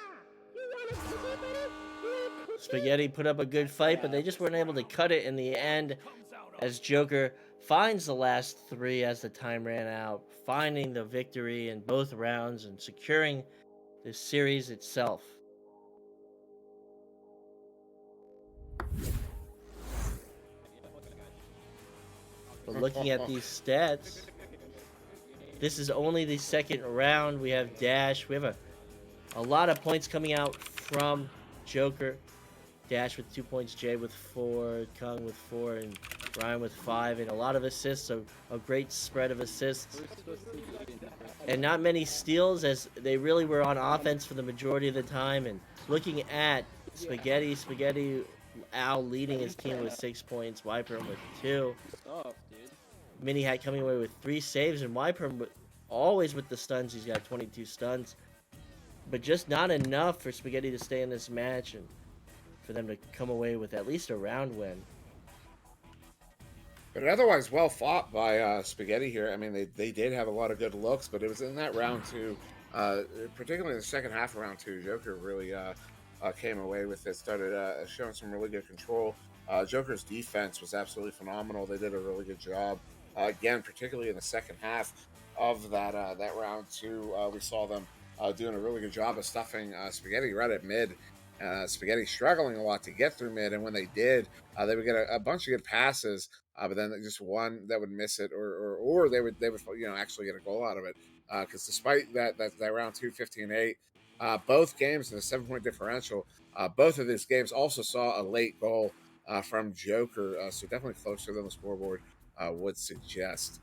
Spaghetti put up a good fight, but they just weren't able to cut it in the end, as Joker finds the last 3 as the time ran out, finding the victory in both rounds and securing the series itself. But looking at these stats, this is only the second round. We have Dash. We have a lot of points coming out from Joker. Dash with 2 points, Jay with 4, Kung with 4, and Ryan with 5, and a lot of assists, so a great spread of assists. And not many steals, as they really were on offense for the majority of the time. And looking at Spaghetti, Al leading his team with 6 points, Wyperm with 2. Mini Hat coming away with 3 saves, and Wyperm always with the stuns. He's got 22 stuns, but just not enough for Spaghetti to stay in this match and for them to come away with at least a round win. But otherwise well fought by Spaghetti here. I mean, they did have a lot of good looks, but it was in that round 2, particularly in the second half of round 2, Joker really came away with it, started showing some really good control. Joker's defense was absolutely phenomenal. They did a really good job. Again, particularly in the second half, of that round two. We saw them doing a really good job of stuffing Spaghetti right at mid. Spaghetti struggling a lot to get through mid, and when they did, they would get a bunch of good passes, but then just one that would miss it, or they would actually get a goal out of it. Because despite that round two, 15-8, both games in a 7-point differential, both of these games also saw a late goal from Joker, so definitely closer than the scoreboard would suggest.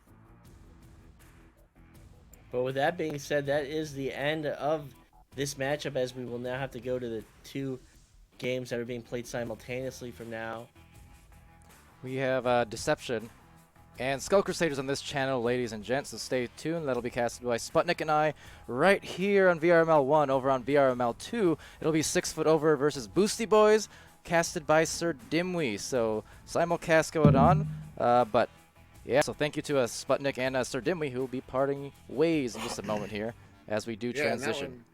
But with that being said, that is the end of this matchup, as we will now have to go to the two games that are being played simultaneously from now. We have Deception and Skull Crusaders on this channel, ladies and gents, so stay tuned. That'll be casted by Sputnik and I right here on VRML 1. Over on VRML 2, it'll be 6 Foot Over versus Boosty Boys, casted by SirDimwi. So simulcast going on, but yeah, so thank you to Sputnik and SirDimwi, who will be parting ways in just a moment here as we do transition.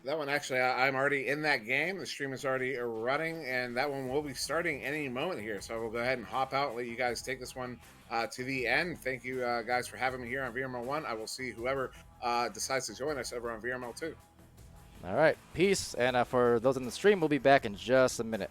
That one actually, I'm already in that game. The stream is already running, and that one will be starting any moment here. So we'll go ahead and hop out and let you guys take this one to the end. Thank you guys for having me here on VRML 1. I will see whoever decides to join us over on VRML 2. All right, peace. And for those in the stream, we'll be back in just a minute.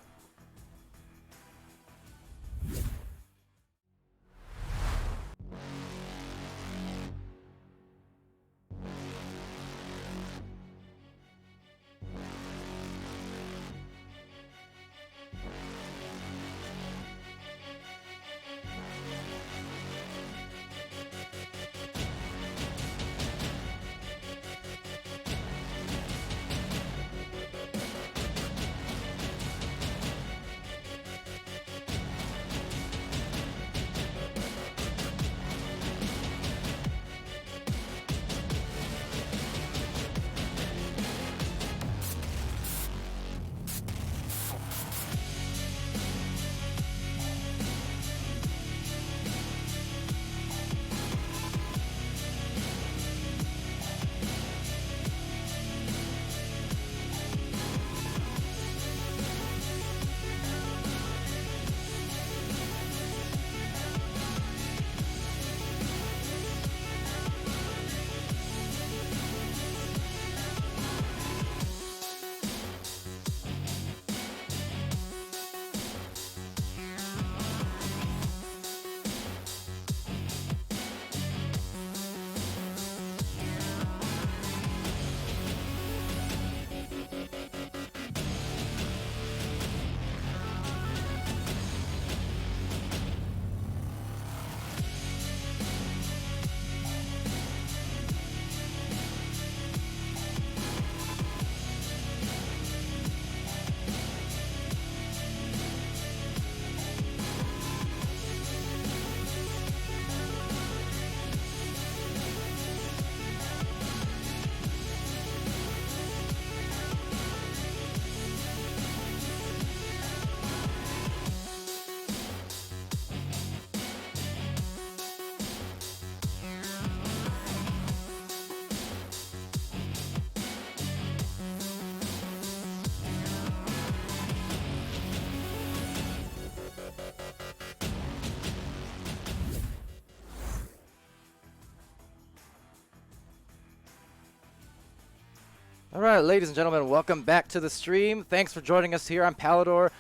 All right, ladies and gentlemen, welcome back to the stream. Thanks for joining us here. I'm Palidore,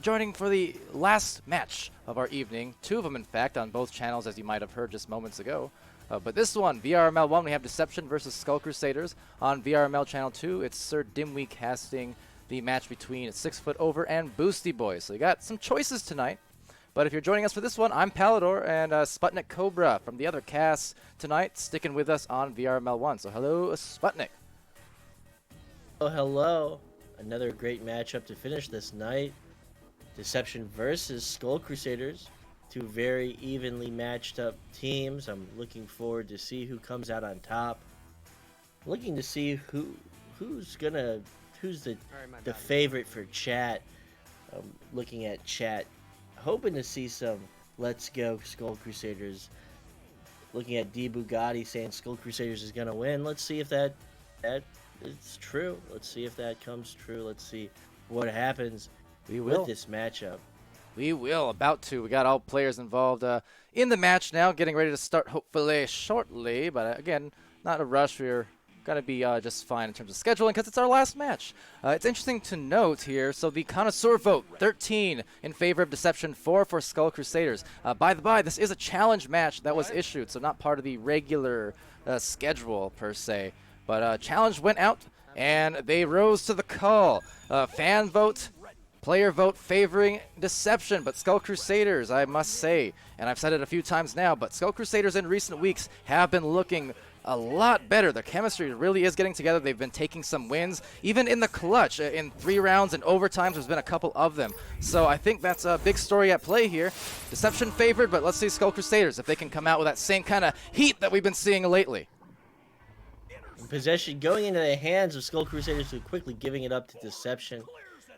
joining for the last match of our evening. Two of them, in fact, on both channels, as you might have heard just moments ago. But this one, VRML 1, we have Deception versus Skull Crusaders. On VRML Channel 2, it's SirDimwi casting the match between 6 Foot Over and Boosty Boys. So you got some choices tonight. But if you're joining us for this one, I'm Palidore and SputnikKobra from the other cast tonight, sticking with us on VRML 1. So hello, Sputnik. Oh, hello. Another great matchup to finish this night. Deception versus Skull Crusaders. Two very evenly matched up teams. I'm looking forward to see who comes out on top. Looking to see who's the favorite for chat. Looking at chat, hoping to see some Let's Go Skull Crusaders. Looking at D Bugatti saying Skull Crusaders is gonna win. Let's see if that is true. Let's see if that comes true. Let's see what happens with this matchup. We will, about to. We got all players involved in the match now, getting ready to start hopefully shortly. But again, not a rush. We're going to be just fine in terms of scheduling because it's our last match. It's interesting to note here, so the connoisseur vote, 13 in favor of Deception, 4 for Skull Crusaders. By the by, this is a challenge match that was issued, so not part of the regular schedule per se. But challenge went out, and they rose to the call. Fan vote, player vote favoring Deception, but Skull Crusaders, I must say, and I've said it a few times now, but Skull Crusaders in recent weeks have been looking a lot better. Their chemistry really is getting together. They've been taking some wins, even in the clutch. In 3 rounds and overtimes, there's been a couple of them. So I think that's a big story at play here. Deception favored, but let's see Skull Crusaders if they can come out with that same kind of heat that we've been seeing lately. Possession going into the hands of Skull Crusaders, who quickly giving it up to Deception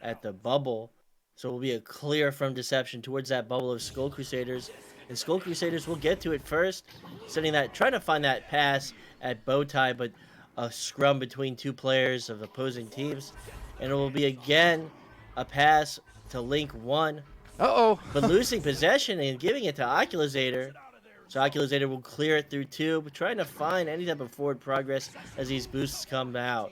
at the bubble. So it will be a clear from Deception towards that bubble of Skull Crusaders. And Skull Crusaders will get to it first, trying to find that pass at bow tie, but a scrum between 2 players of opposing teams. And it will be again a pass to Link 1. Uh-oh. But losing possession and giving it to Oculusator. So Oculusator will clear it through 2, but trying to find any type of forward progress as these boosts come out.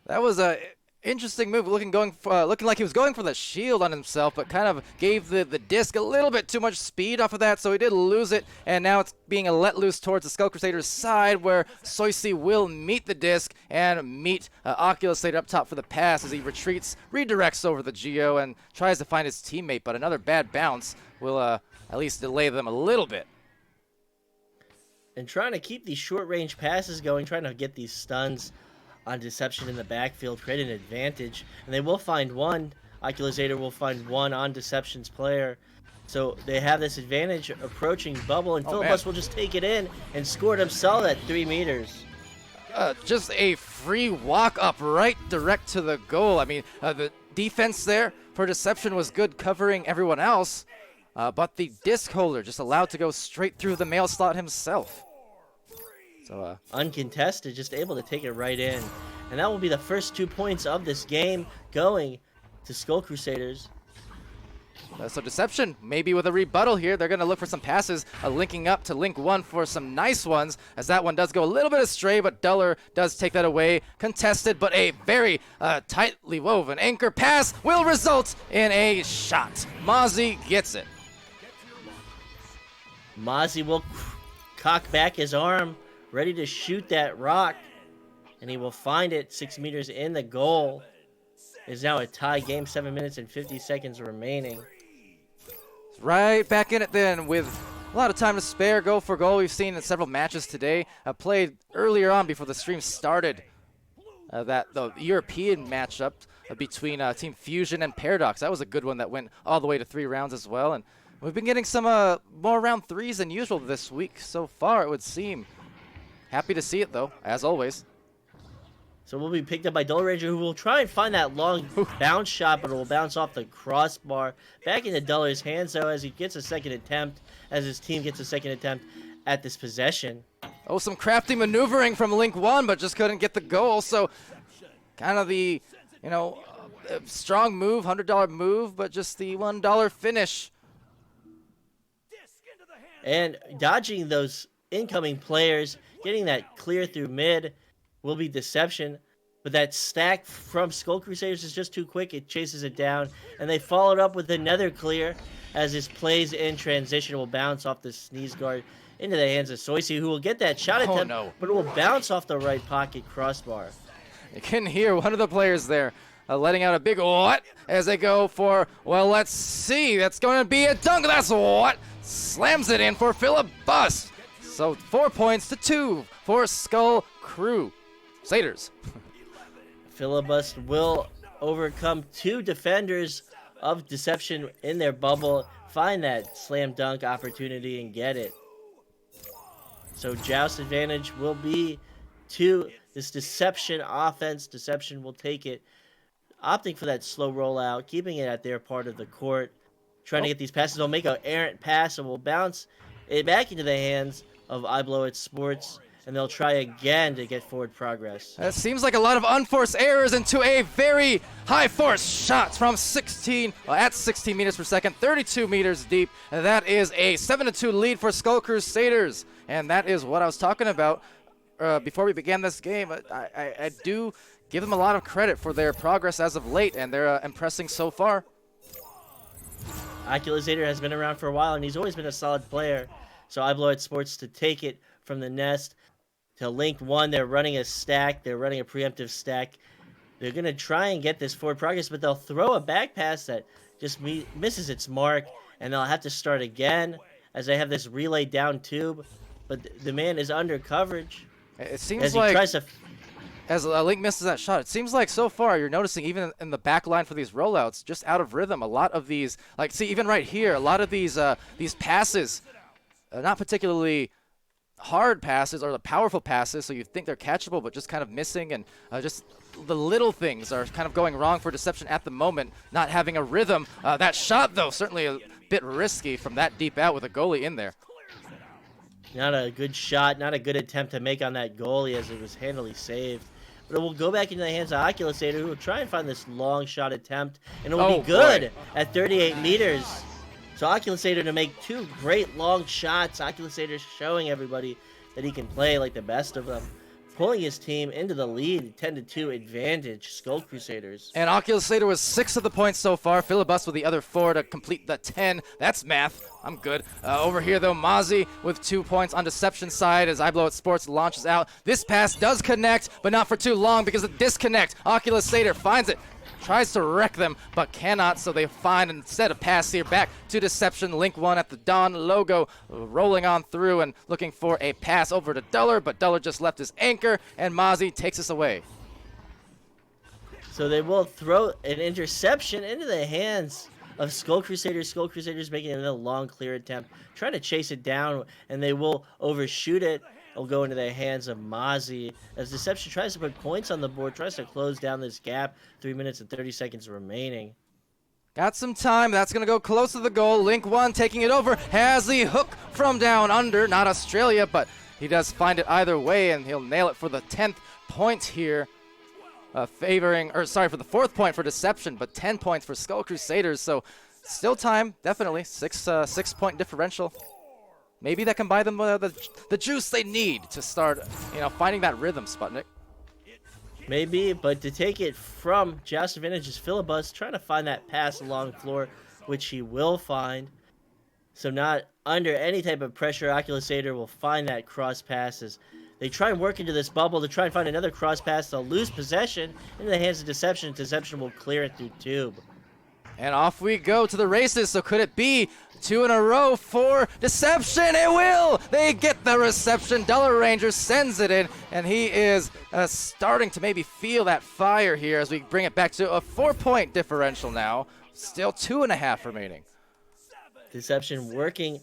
That was a interesting move, looking like he was going for the shield on himself, but kind of gave the disc a little bit too much speed off of that, so he did lose it, and now it's being let loose towards the Skull Crusaders side, where Soisi will meet the disc and meet Oculusator up top for the pass as he retreats, redirects over the Geo, and tries to find his teammate, but another bad bounce will at least delay them a little bit. And trying to keep these short-range passes going, trying to get these stuns on Deception in the backfield, create an advantage. And they will find one. Oculusator will find one on Deception's player. So they have this advantage approaching bubble, and Philibus will just take it in and score it himself at 3 meters. Just a free walk up right direct to the goal. I mean, the defense there for Deception was good, covering everyone else. But the disc holder just allowed to go straight through the mail slot himself. So uncontested, just able to take it right in. And that will be the first 2 points of this game going to Skull Crusaders. So Deception, maybe with a rebuttal here, they're going to look for some passes, linking up to Link 1 for some nice ones, as that one does go a little bit astray, but Duller does take that away. Contested, but a very tightly woven anchor pass will result in a shot. Mozzie gets it. Mozzie will cock back his arm, ready to shoot that rock, and he will find it 6 meters in the goal. It's now a tie game, 7 minutes and 50 seconds remaining. Right back in it then with a lot of time to spare. Go for goal. We've seen in several matches today. Played earlier on before the stream started. The European matchup between Team Fusion and Paradox. That was a good one that went all the way to 3 rounds as well. And we've been getting some more round 3s than usual this week so far, it would seem. Happy to see it, though, as always. So we'll be picked up by Dull Ranger, who will try and find that long bounce shot, but it will bounce off the crossbar. Back into Duller's hands, though, as he gets a second attempt, as his team gets a second attempt at this possession. Oh, some crafty maneuvering from Link 1, but just couldn't get the goal. So kind of the, strong move, $100 move, but just the $1 finish. And dodging those incoming players, getting that clear through mid will be Deception. But that stack from Skull Crusaders is just too quick. It chases it down. And they followed up with another clear as this plays in transition will bounce off the sneeze guard into the hands of Soisi, who will get that shot attempt, but it will bounce off the right pocket crossbar. You can hear one of the players there letting out a big what as they go for, well, let's see. That's going to be a dunk. That's what. Slams it in for Philibus. So 4 points to 2 for Skull Crusaders. Philibus will overcome 2 defenders of Deception in their bubble, find that slam dunk opportunity and get it. So Joust advantage will be to this Deception offense. Deception will take it, opting for that slow rollout, keeping it at their part of the court, trying to get these passes. They'll make an errant pass and will bounce it back into the hands of I Blow It Sports and they'll try again to get forward progress. It seems like a lot of unforced errors into a very high force shot from 16, at 16 meters per second, 32 meters deep. And that is a 7-2 lead for Skull Crusaders. And that is what I was talking about before we began this game. I do give them a lot of credit for their progress as of late, and they're impressing so far. Oculusator has been around for a while, and he's always been a solid player. So I Blow It Sports to take it from the nest to Link 1. They're running a stack. They're running a preemptive stack. They're going to try and get this forward progress, but they'll throw a back pass that just misses its mark, and they'll have to start again as they have this relay down tube. But the man is under coverage. It seems as he like, tries to... as Link misses that shot, it seems like so far you're noticing even in the back line for these rollouts, just out of rhythm, a lot of these, like, see, even right here, a lot of these passes, not particularly hard passes or the powerful passes, so you think they're catchable, but just kind of missing, and just the little things are kind of going wrong for Deception at the moment, not having a rhythm. That shot, though, certainly a bit risky from that deep out with a goalie in there. Not a good shot, not a good attempt to make on that goalie as it was handily saved. But it will go back into the hands of Oculusator, who will try and find this long shot attempt, and it will be good at 38 meters. So Oculusator to make two great long shots. Oculusator showing everybody that he can play like the best of them, pulling his team into the lead, 10-2 advantage, Skull Crusaders. And Oculusator was 6 of the points so far. Philibus with the other 4 to complete the 10. That's math. I'm good. Over here, though, Mozzie with 2 points on Deception side as I Blow It Sports launches out. This pass does connect, but not for too long because of disconnect. Oculusator finds it, tries to wreck them, but cannot, so they find instead a pass here back to Deception. Link 1 at the Dawn logo, rolling on through and looking for a pass over to Duller, but Duller just left his anchor, and Mozzie takes us away. So they will throw an interception into the hands of Skull Crusaders. Skull Crusaders making another long clear attempt, trying to chase it down, and they will overshoot it. It'll go into the hands of Mozzie as Deception tries to put points on the board, tries to close down this gap. 3 minutes and 30 seconds remaining. Got some time. That's going to go close to the goal. Link 1 taking it over. Has the hook from down under. Not Australia, but he does find it either way, and he'll nail it for the 10th point here. For the 4th point for Deception, but 10 points for Skull Crusaders. So still time, definitely. 6-point differential. Maybe that can buy them the juice they need to start, finding that rhythm, Sputnik. Maybe, but to take it from Joust Advantage is Philibus, trying to find that pass along the floor, which he will find. So not under any type of pressure, Oculusator will find that cross passes. They try and work into this bubble to try and find another cross pass. They'll lose possession into the hands of Deception. Deception will clear it through tube. And off we go to the races. So could it be 2 in a row for Deception? It will! They get the reception. Duller Ranger sends it in, and he is starting to maybe feel that fire here as we bring it back to a 4-point differential now. Still 2.5 remaining. Deception working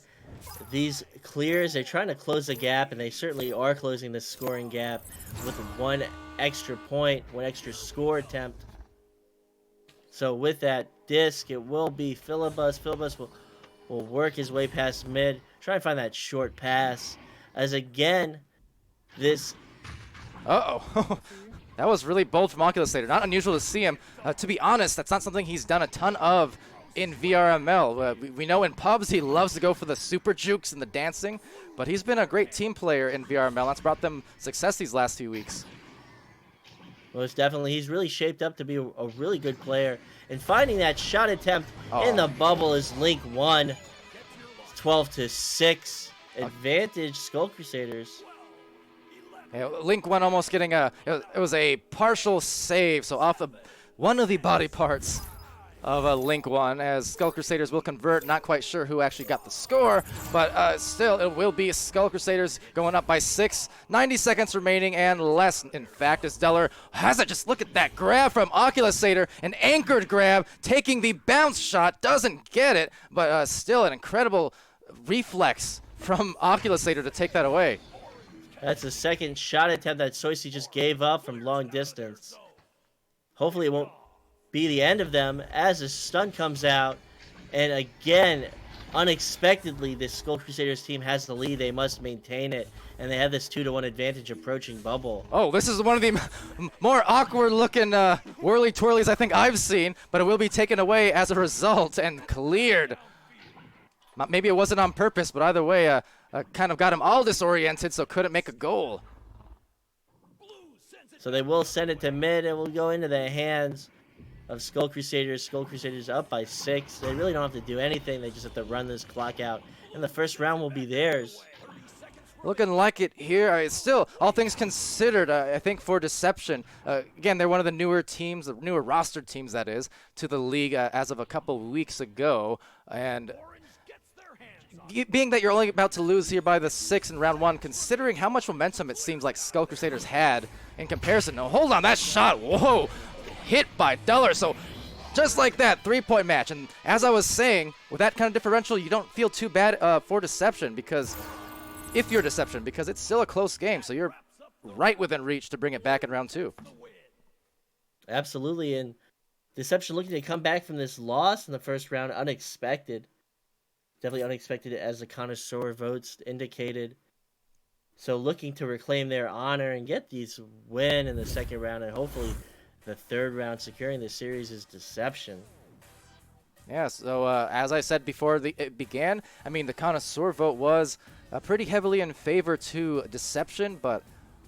these clears. They're trying to close the gap, and they certainly are closing the scoring gap with 1 extra point, 1 extra score attempt. So with that disc, it will be Philibus. Philibus will work his way past mid, try and find that short pass. As again, this... Uh-oh. That was really bold from Oculusator. Not unusual to see him. To be honest, that's not something he's done a ton of in VRML. We know in pubs he loves to go for the super jukes and the dancing, but he's been a great team player in VRML. That's brought them success these last few weeks. Most definitely. He's really shaped up to be a really good player. And finding that shot attempt in the bubble is Link 1. 12-6. Advantage Skull Crusaders. Yeah, Link 1 almost getting it was a partial save, so off of one of the body parts of Link 1, as Skull Crusaders will convert. Not quite sure who actually got the score, but still it will be Skull Crusaders going up by 6. 90 seconds remaining and less, in fact, as Duller has it. Just look at that grab from Oculusator, an anchored grab, taking the bounce shot, doesn't get it, but still an incredible reflex from Oculusator to take that away. That's the second shot attempt that Soisy just gave up from long distance. Hopefully it won't be the end of them as the stun comes out, and again unexpectedly, this Skull Crusaders team has the lead. They must maintain it, and they have this 2-1 advantage approaching bubble. Oh, this is one of the more awkward-looking whirly-twirlies I think I've seen, but it will be taken away as a result and cleared. Maybe it wasn't on purpose, but either way, kind of got him all disoriented, so couldn't make a goal. So they will send it to mid, and will go into the hands of Skull Crusaders. Skull Crusaders up by 6. They really don't have to do anything. They just have to run this clock out, and the first round will be theirs. Looking like it here. It's still, all things considered, I think for Deception, again, they're one of the newer teams, the newer rostered teams, that is, to the league as of a couple weeks ago. And being that you're only about to lose here by the 6 in round 1, considering how much momentum it seems like Skull Crusaders had in comparison. No, hold on, that shot, whoa, hit by Dollar. So just like that, 3-point match. And as I was saying, with that kind of differential, you don't feel too bad for Deception, because if you're Deception, because it's still a close game, so you're right within reach to bring it back in round 2. Absolutely, and Deception looking to come back from this loss in the first round, unexpected. Definitely unexpected, as the connoisseur votes indicated. So looking to reclaim their honor and get these win in the second round, and hopefully the third round, securing the series is Deception. Yeah, so as I said before it began, I mean, the connoisseur vote was pretty heavily in favor to Deception, but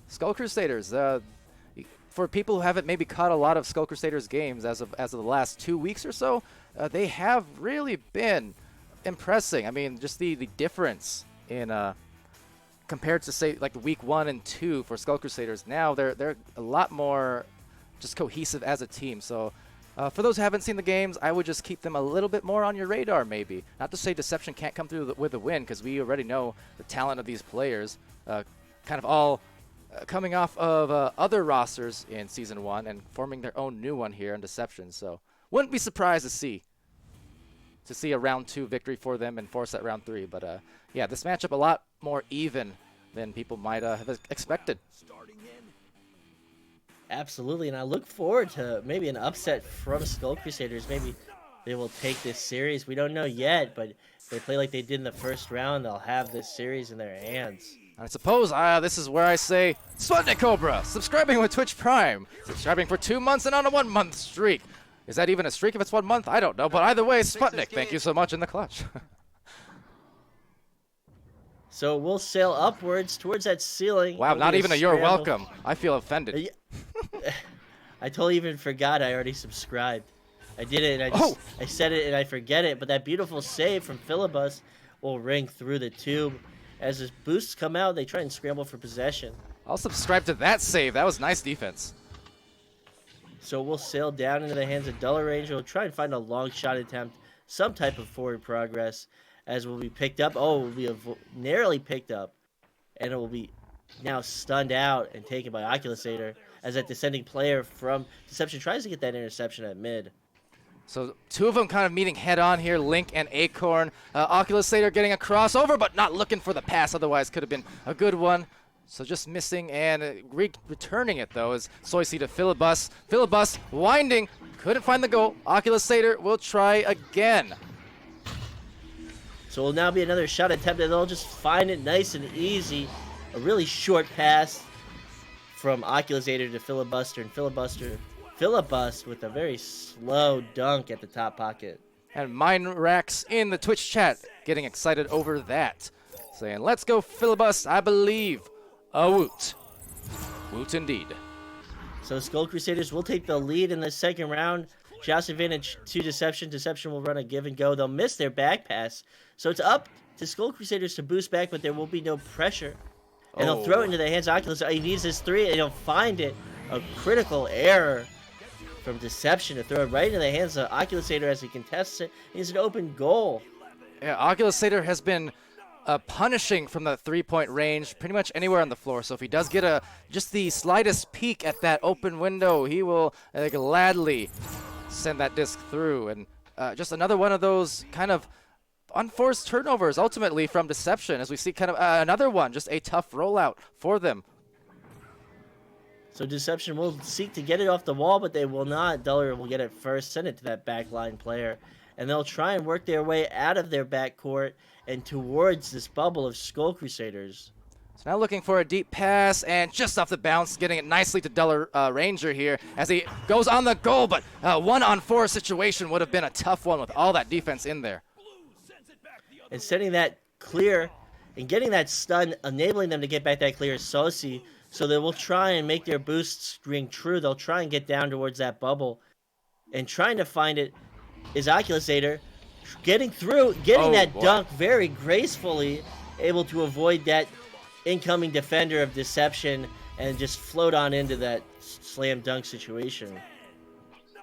Skull Crusaders, for people who haven't maybe caught a lot of Skull Crusaders games as of the last 2 weeks or so, they have really been impressing. I mean, just the difference in compared to, say, like week 1 and 2 for Skull Crusaders. Now they're a lot more just cohesive as a team. So for those who haven't seen the games, I would just keep them a little bit more on your radar, maybe. Not to say Deception can't come through with a win, because we already know the talent of these players, kind of all coming off of other rosters in Season 1 and forming their own new one here in Deception. So wouldn't be surprised to see a round 2 victory for them and force that round 3. But yeah, this matchup a lot more even than people might have expected. Absolutely, and I look forward to maybe an upset from Skull Crusaders. Maybe they will take this series. We don't know yet, but if they play like they did in the first round, they'll have this series in their hands. I suppose this is where I say, SputnikKobra, subscribing with Twitch Prime, subscribing for 2 months and on a 1-month streak. Is that even a streak if it's 1 month? I don't know, but either way, Sputnik, thank you so much in the clutch. So we'll sail upwards towards that ceiling. Wow, It'll not be even a you're scramble. welcome. I feel offended. I totally even forgot I already subscribed. I did it, and I said it, and I forget it. But that beautiful save from Filibus will ring through the tube. As his boosts come out, they try and scramble for possession. I'll subscribe to that save. That was nice defense. So we'll sail down into the hands of Dollar Ranger. We'll try and find a long shot attempt, some type of forward progress, as will be picked up. Oh, it will be narrowly picked up, and it will be now stunned out and taken by Oculusator, as that descending player from Deception tries to get that interception at mid. So 2 of them kind of meeting head on here, Link and Acorn. Oculusator getting a crossover, but not looking for the pass, otherwise could have been a good one. So just missing, and returning it, though, is Soisy to Filibus. Filibus winding, couldn't find the goal. Oculusator will try again. So it will now be another shot attempt, and they'll just find it nice and easy. A really short pass from Oculusator to Filibuster, and Filibust with a very slow dunk at the top pocket. And Minerax in the Twitch chat getting excited over that, saying, let's go Filibust, I believe. A woot. Woot indeed. So Skull Crusaders will take the lead in the second round. Joust advantage to Deception. Deception will run a give and go. They'll miss their back pass. So it's up to Skull Crusaders to boost back, but there will be no pressure. And they'll throw it into the hands of Oculus. He needs his 3, and he'll find it. A critical error from Deception to throw it right into the hands of Oculusator as he contests it. It's an open goal. Yeah, Oculusator has been punishing from the 3-point range pretty much anywhere on the floor. So if he does get just the slightest peek at that open window, he will gladly send that disc through. And just another one of those kind of unforced turnovers ultimately from Deception, as we see kind of another one, just a tough rollout for them. So Deception will seek to get it off the wall, but they will not. Duller will get it first, send it to that backline player, and they'll try and work their way out of their backcourt and towards this bubble of Skull Crusaders. So now looking for a deep pass, and just off the bounce, getting it nicely to Duller Ranger here as he goes on the goal, but 1-on-4 situation would have been a tough one with all that defense in there. And setting that clear and getting that stun, enabling them to get back that clear Sosi, so they will try and make their boosts ring true. They'll try and get down towards that bubble. And trying to find it is Oculusator, getting through, getting that dunk very gracefully, able to avoid that incoming defender of Deception and just float on into that slam dunk situation.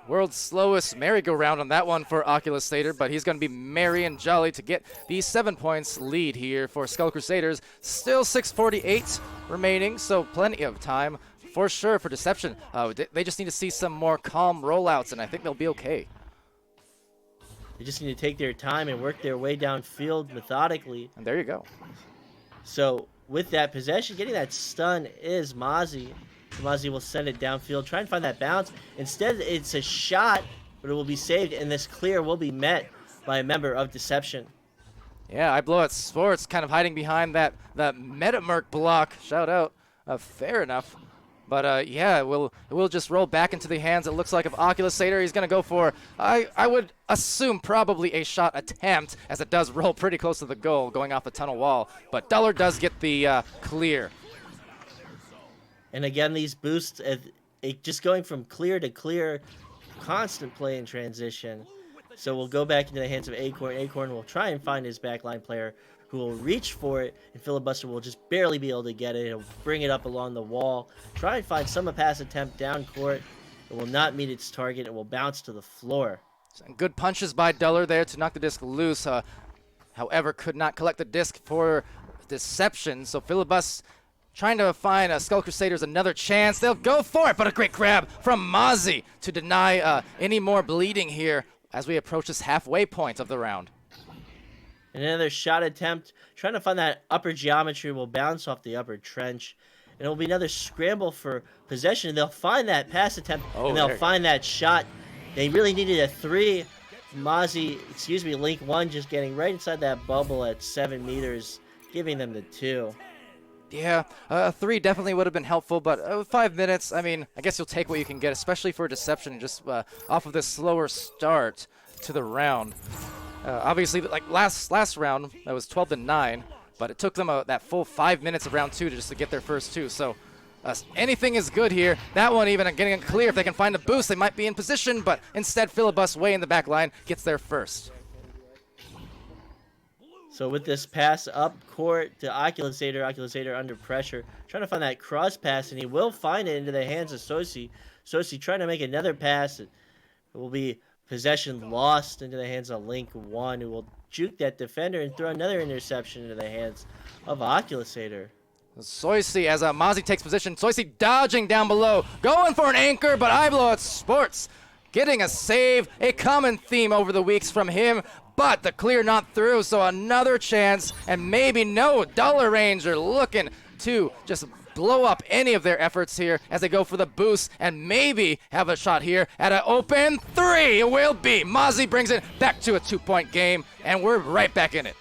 World's slowest merry-go-round on that one for Oculusator, but he's going to be merry and jolly to get the 7 points lead here for Skull Crusaders. Still 6:48 remaining, so plenty of time for sure for Deception. They just need to see some more calm rollouts, and I think they'll be okay. They just need to take their time and work their way downfield methodically. And there you go. So with that possession, getting that stun is Mozzie. Mozzie will send it downfield, try and find that bounce. Instead, it's a shot, but it will be saved, and this clear will be met by a member of Deception. Yeah, I blow at Sports, kind of hiding behind that Metamerc block. Shout out. Fair enough. But yeah, we'll just roll back into the hands, it looks like, of Oculusator. He's going to go for, I would assume, probably a shot attempt, as it does roll pretty close to the goal, going off the tunnel wall. But Duller does get the clear. And again, these boosts, just going from clear to clear, constant play in transition. So we'll go back into the hands of Acorn. Acorn will try and find his backline player, who will reach for it, and Filibuster will just barely be able to get it. He'll bring it up along the wall, try and find some pass attempt down court. It will not meet its target. It will bounce to the floor. Some good punches by Duller there to knock the disc loose. However, could not collect the disc for Deception. So Filibus trying to find Skull Crusaders another chance. They'll go for it, but a great grab from Mozzie to deny any more bleeding here as we approach this halfway point of the round. And another shot attempt, trying to find that upper geometry, will bounce off the upper trench. And it will be another scramble for possession. They'll find that pass attempt, and they'll find that shot. They really needed a 3. Link 1 just getting right inside that bubble at 7 meters, giving them the 2. Yeah, 3 definitely would have been helpful, but 5 minutes, I mean, I guess you'll take what you can get, especially for Deception, just off of this slower start to the round. Obviously, like last round, that was 12-9, but it took them that full 5 minutes of round 2 just to get their first 2. So anything is good here. That one even getting it clear. If they can find a boost, they might be in position, but instead Filibus way in the back line gets there first. So with this pass up court to Oculusator under pressure, trying to find that cross pass, and he will find it into the hands of Sosi. Sosi trying to make another pass. It will be possession lost into the hands of Link 1, who will juke that defender and throw another interception into the hands of Oculusator. Soisi, as Mozzie takes position, Soisi dodging down below, going for an anchor, but I blow at Sports. Getting a save, a common theme over the weeks from him, but the clear not through, so another chance, and maybe no. Duller Ranger looking to just blow up any of their efforts here as they go for the boost and maybe have a shot here at an open 3. It will be. Mozzie brings it back to a 2-point game, and we're right back in it.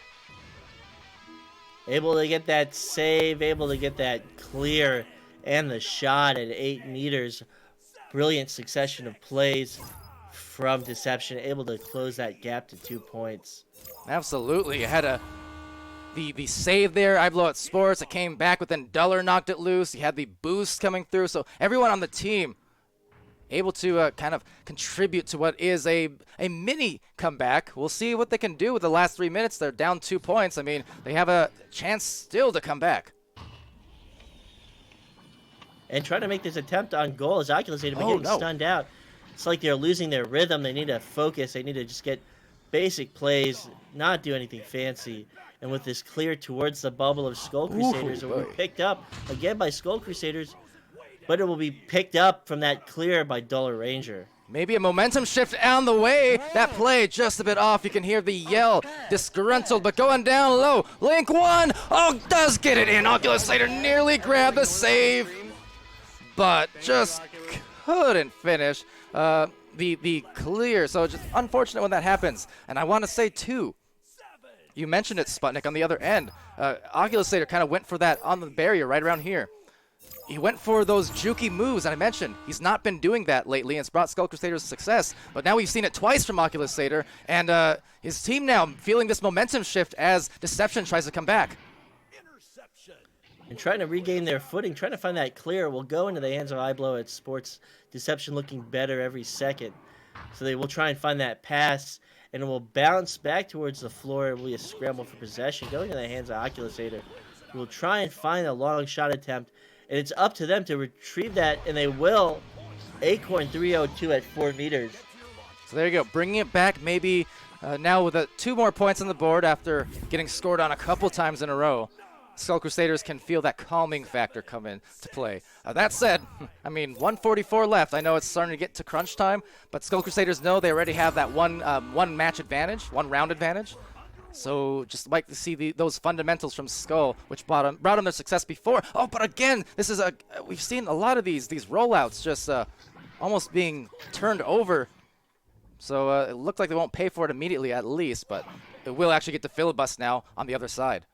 Able to get that save, able to get that clear, and the shot at 8 meters. Brilliant succession of plays from Deception, able to close that gap to 2 points. Absolutely. You had the save there. I blow at Sports. It came back, but then Duller knocked it loose. You had the boost coming through. So everyone on the team able to kind of contribute to what is a mini comeback. We'll see what they can do with the last 3 minutes. They're down 2 points. I mean, they have a chance still to come back. And trying to make this attempt on goal as Oculusator, but getting stunned out. It's like they're losing their rhythm. They need to focus. They need to just get basic plays, not do anything fancy. And with this clear towards the bubble of Skull Crusaders, it will be picked up again by Skull Crusaders, but it will be picked up from that clear by Duller Ranger. Maybe a momentum shift on the way. That play just a bit off. You can hear the yell. Disgruntled, but going down low. Link 1. Oh, does get it in. Oculusator nearly grabbed the save, but just couldn't finish. the clear. So just unfortunate when that happens. And I want to say too, you mentioned it, Sputnik, on the other end. Oculusator kind of went for that on the barrier right around here. He went for those jukey moves that I mentioned. He's not been doing that lately, and it's brought Skull Crusaders success. But now we've seen it twice from Oculusator, and his team now feeling this momentum shift as Deception tries to come back. And trying to regain their footing, trying to find that clear will go into the hands of iBlow at Sports. Deception looking better every second. So they will try and find that pass, and it will bounce back towards the floor. It will be a scramble for possession going into the hands of Oculusator, who will try and find a long shot attempt. And it's up to them to retrieve that, and they will. Acorn 302 at 4 meters. So there you go, bringing it back maybe now with 2 more points on the board after getting scored on a couple times in a row. Skull Crusaders can feel that calming factor come in to play. That said, I mean, 144 left. I know it's starting to get to crunch time, but Skull Crusaders know they already have that one match advantage, 1 round advantage. So just like to see those fundamentals from Skull, which brought them their success before. Oh, but again, this is we've seen a lot of these rollouts just almost being turned over. So it looked like they won't pay for it immediately at least, but it will actually get to filibust now on the other side.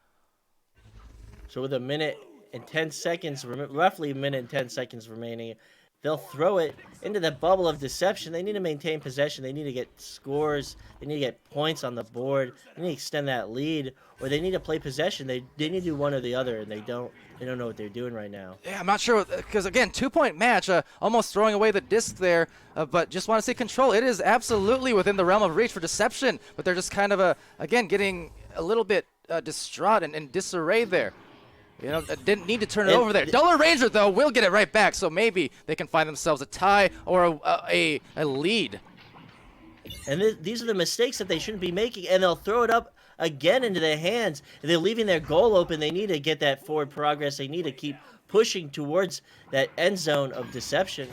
So with a minute and 10 seconds, roughly a minute and 10 seconds remaining, they'll throw it into the bubble of Deception. They need to maintain possession. They need to get scores. They need to get points on the board. They need to extend that lead, or they need to play possession. They need to do one or the other, and they don't know what they're doing right now. Yeah, I'm not sure, because again, 2-point match, almost throwing away the disc there, but just want to see control. It is absolutely within the realm of reach for Deception, but they're just kind of, again, getting a little bit distraught and in disarray there. You know, didn't need to turn it over there. Dollar Ranger, though, will get it right back, so maybe they can find themselves a tie or a lead. And these are the mistakes that they shouldn't be making, and they'll throw it up again into their hands. They're leaving their goal open. They need to get that forward progress. They need to keep pushing towards that end zone of Deception.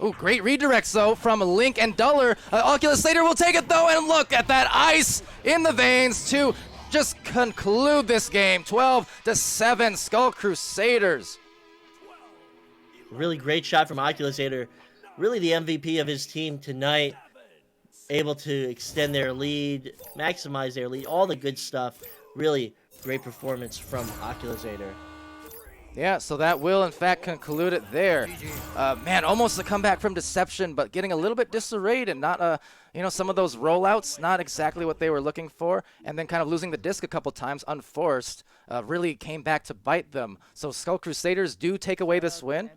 Ooh, great redirects, though, from Link and Dollar. Oculusator will take it, though, and look at that ice in the veins to just conclude this game. 12-7, Skull Crusaders. Really great shot from Oculusator. Really the MVP of his team tonight. Able to extend their lead, maximize their lead, all the good stuff. Really great performance from Oculusator. Yeah, so that will, in fact, conclude it there. Man, almost a comeback from Deception, but getting a little bit disarrayed and not, some of those rollouts, not exactly what they were looking for, and then kind of losing the disc a couple times, unforced, really came back to bite them. So Skull Crusaders do take away this win,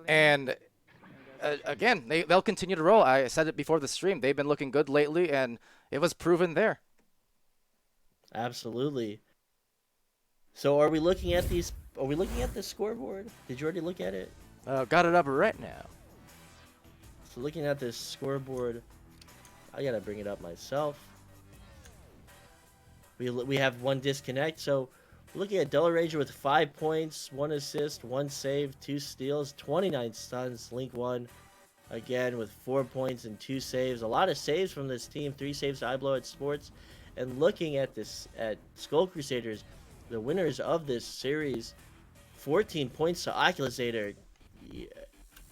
and again, they'll continue to roll. I said it before the stream. They've been looking good lately, and it was proven there. Absolutely. So are we looking at these? Are we looking at the scoreboard? Did you already look at it? Got it up right now. So looking at this scoreboard, I gotta bring it up myself. We have 1 disconnect. So we're looking at Dollar Ranger with 5 points, 1 assist, 1 save, 2 steals, 29 stuns. Link 1 again with 4 points and 2 saves. A lot of saves from this team. 3 saves to iBlow at Sports. And looking at this at Skull Crusaders, the winners of this series, 14 points to Oculusator. Yeah,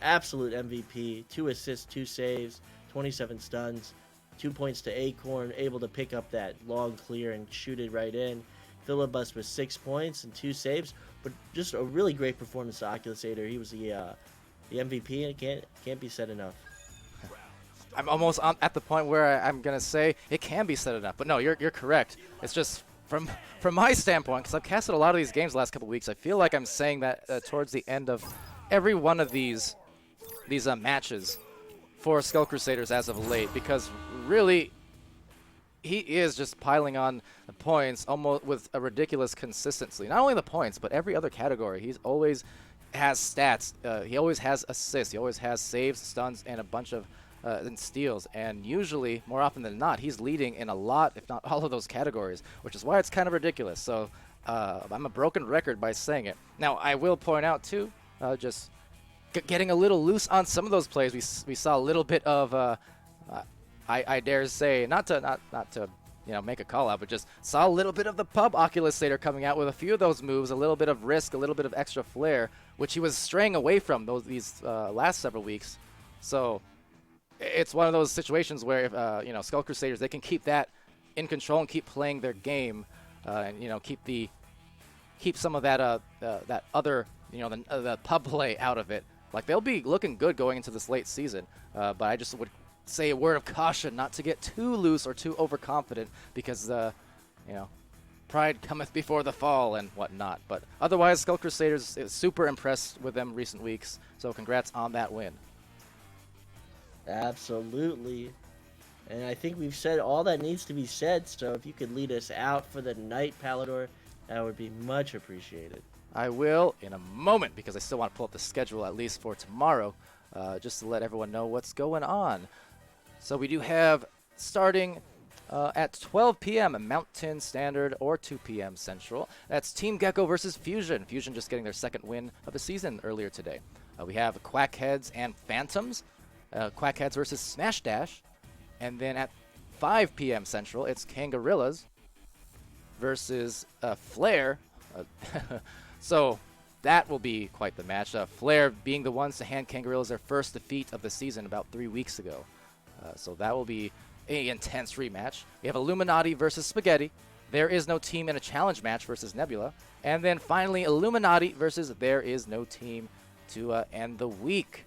absolute MVP. 2 assists, 2 saves, 27 stuns. 2 points to Acorn, able to pick up that long clear and shoot it right in. Filibust with 6 points and 2 saves, but just a really great performance to Oculusator. He was the MVP, and it can't be said enough. I'm almost at the point where I'm gonna say it can be said enough, but no, you're correct. It's just from my standpoint, because I've casted a lot of these games the last couple weeks. I feel like I'm saying that towards the end of every one of these matches for Skull Crusaders as of late, because really he is just piling on the points almost with a ridiculous consistency. Not only the points, but every other category. He's always has stats. He always has assists. He always has saves, stuns, and a bunch of and steals. And usually, more often than not, he's leading in a lot, if not all of those categories, which is why it's kind of ridiculous. So I'm a broken record by saying it. Now, I will point out, too, just getting a little loose on some of those plays. We saw a little bit of, I dare say, not to make a call out, but just saw a little bit of the pub Oculusator coming out with a few of those moves, a little bit of risk, a little bit of extra flair, which he was straying away from these last several weeks. So it's one of those situations where if, you know, Skull Crusaders, they can keep that in control and keep playing their game, and you know, keep some of that that other, you know, the pub play out of it. Like, they'll be looking good going into this late season, but I just would say a word of caution not to get too loose or too overconfident, because you know, pride cometh before the fall and whatnot. But otherwise, Skull Crusaders is super impressed with them recent weeks, so congrats on that win. Absolutely. And I think we've said all that needs to be said, so if you could lead us out for the night, Palidore, that would be much appreciated. I will in a moment, because I still want to pull up the schedule at least for tomorrow, just to let everyone know what's going on. So we do have, starting at 12 p.m. Mountain Standard or 2 p.m. Central, that's Team Gecko versus Fusion. Fusion just getting their second win of the season earlier today. We have Quackheads and Phantoms. Quackheads versus Smash Dash. And then at 5 p.m. Central, it's Kangarillas versus Flare. So that will be quite the match. Flare being the ones to hand Kangarillas their first defeat of the season about 3 weeks ago. So that will be an intense rematch. We have Illuminati versus Spaghetti. There is no team in a challenge match versus Nebula. And then finally, Illuminati versus There Is No Team to end the week.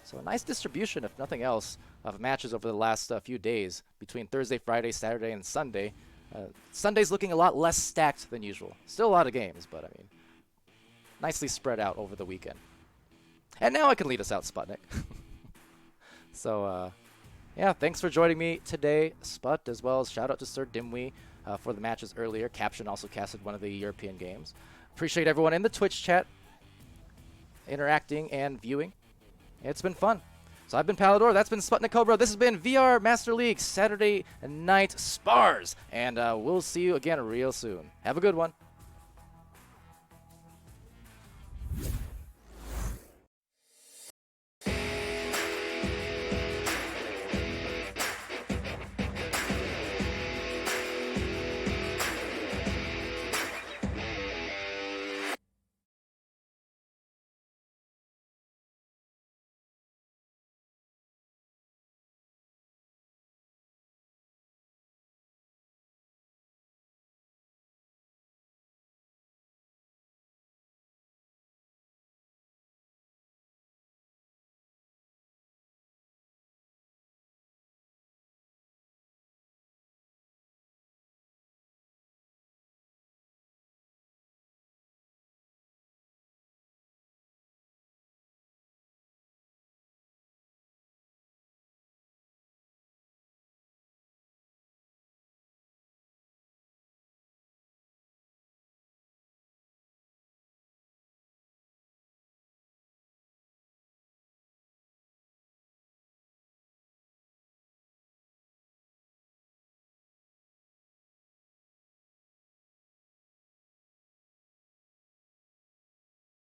So a nice distribution, if nothing else, of matches over the last few days between Thursday, Friday, Saturday, and Sunday. Sunday's looking a lot less stacked than usual. Still a lot of games, but I mean, nicely spread out over the weekend. And now I can lead us out, Sputnik. So, yeah, thanks for joining me today, Sput, as well as shout out to SirDimwi for the matches earlier. Caption also casted one of the European games. Appreciate everyone in the Twitch chat interacting and viewing. It's been fun. So I've been Palidore, that's been SputnikKobra, this has been VR Master League Saturday Night Spars, and we'll see you again real soon. Have a good one.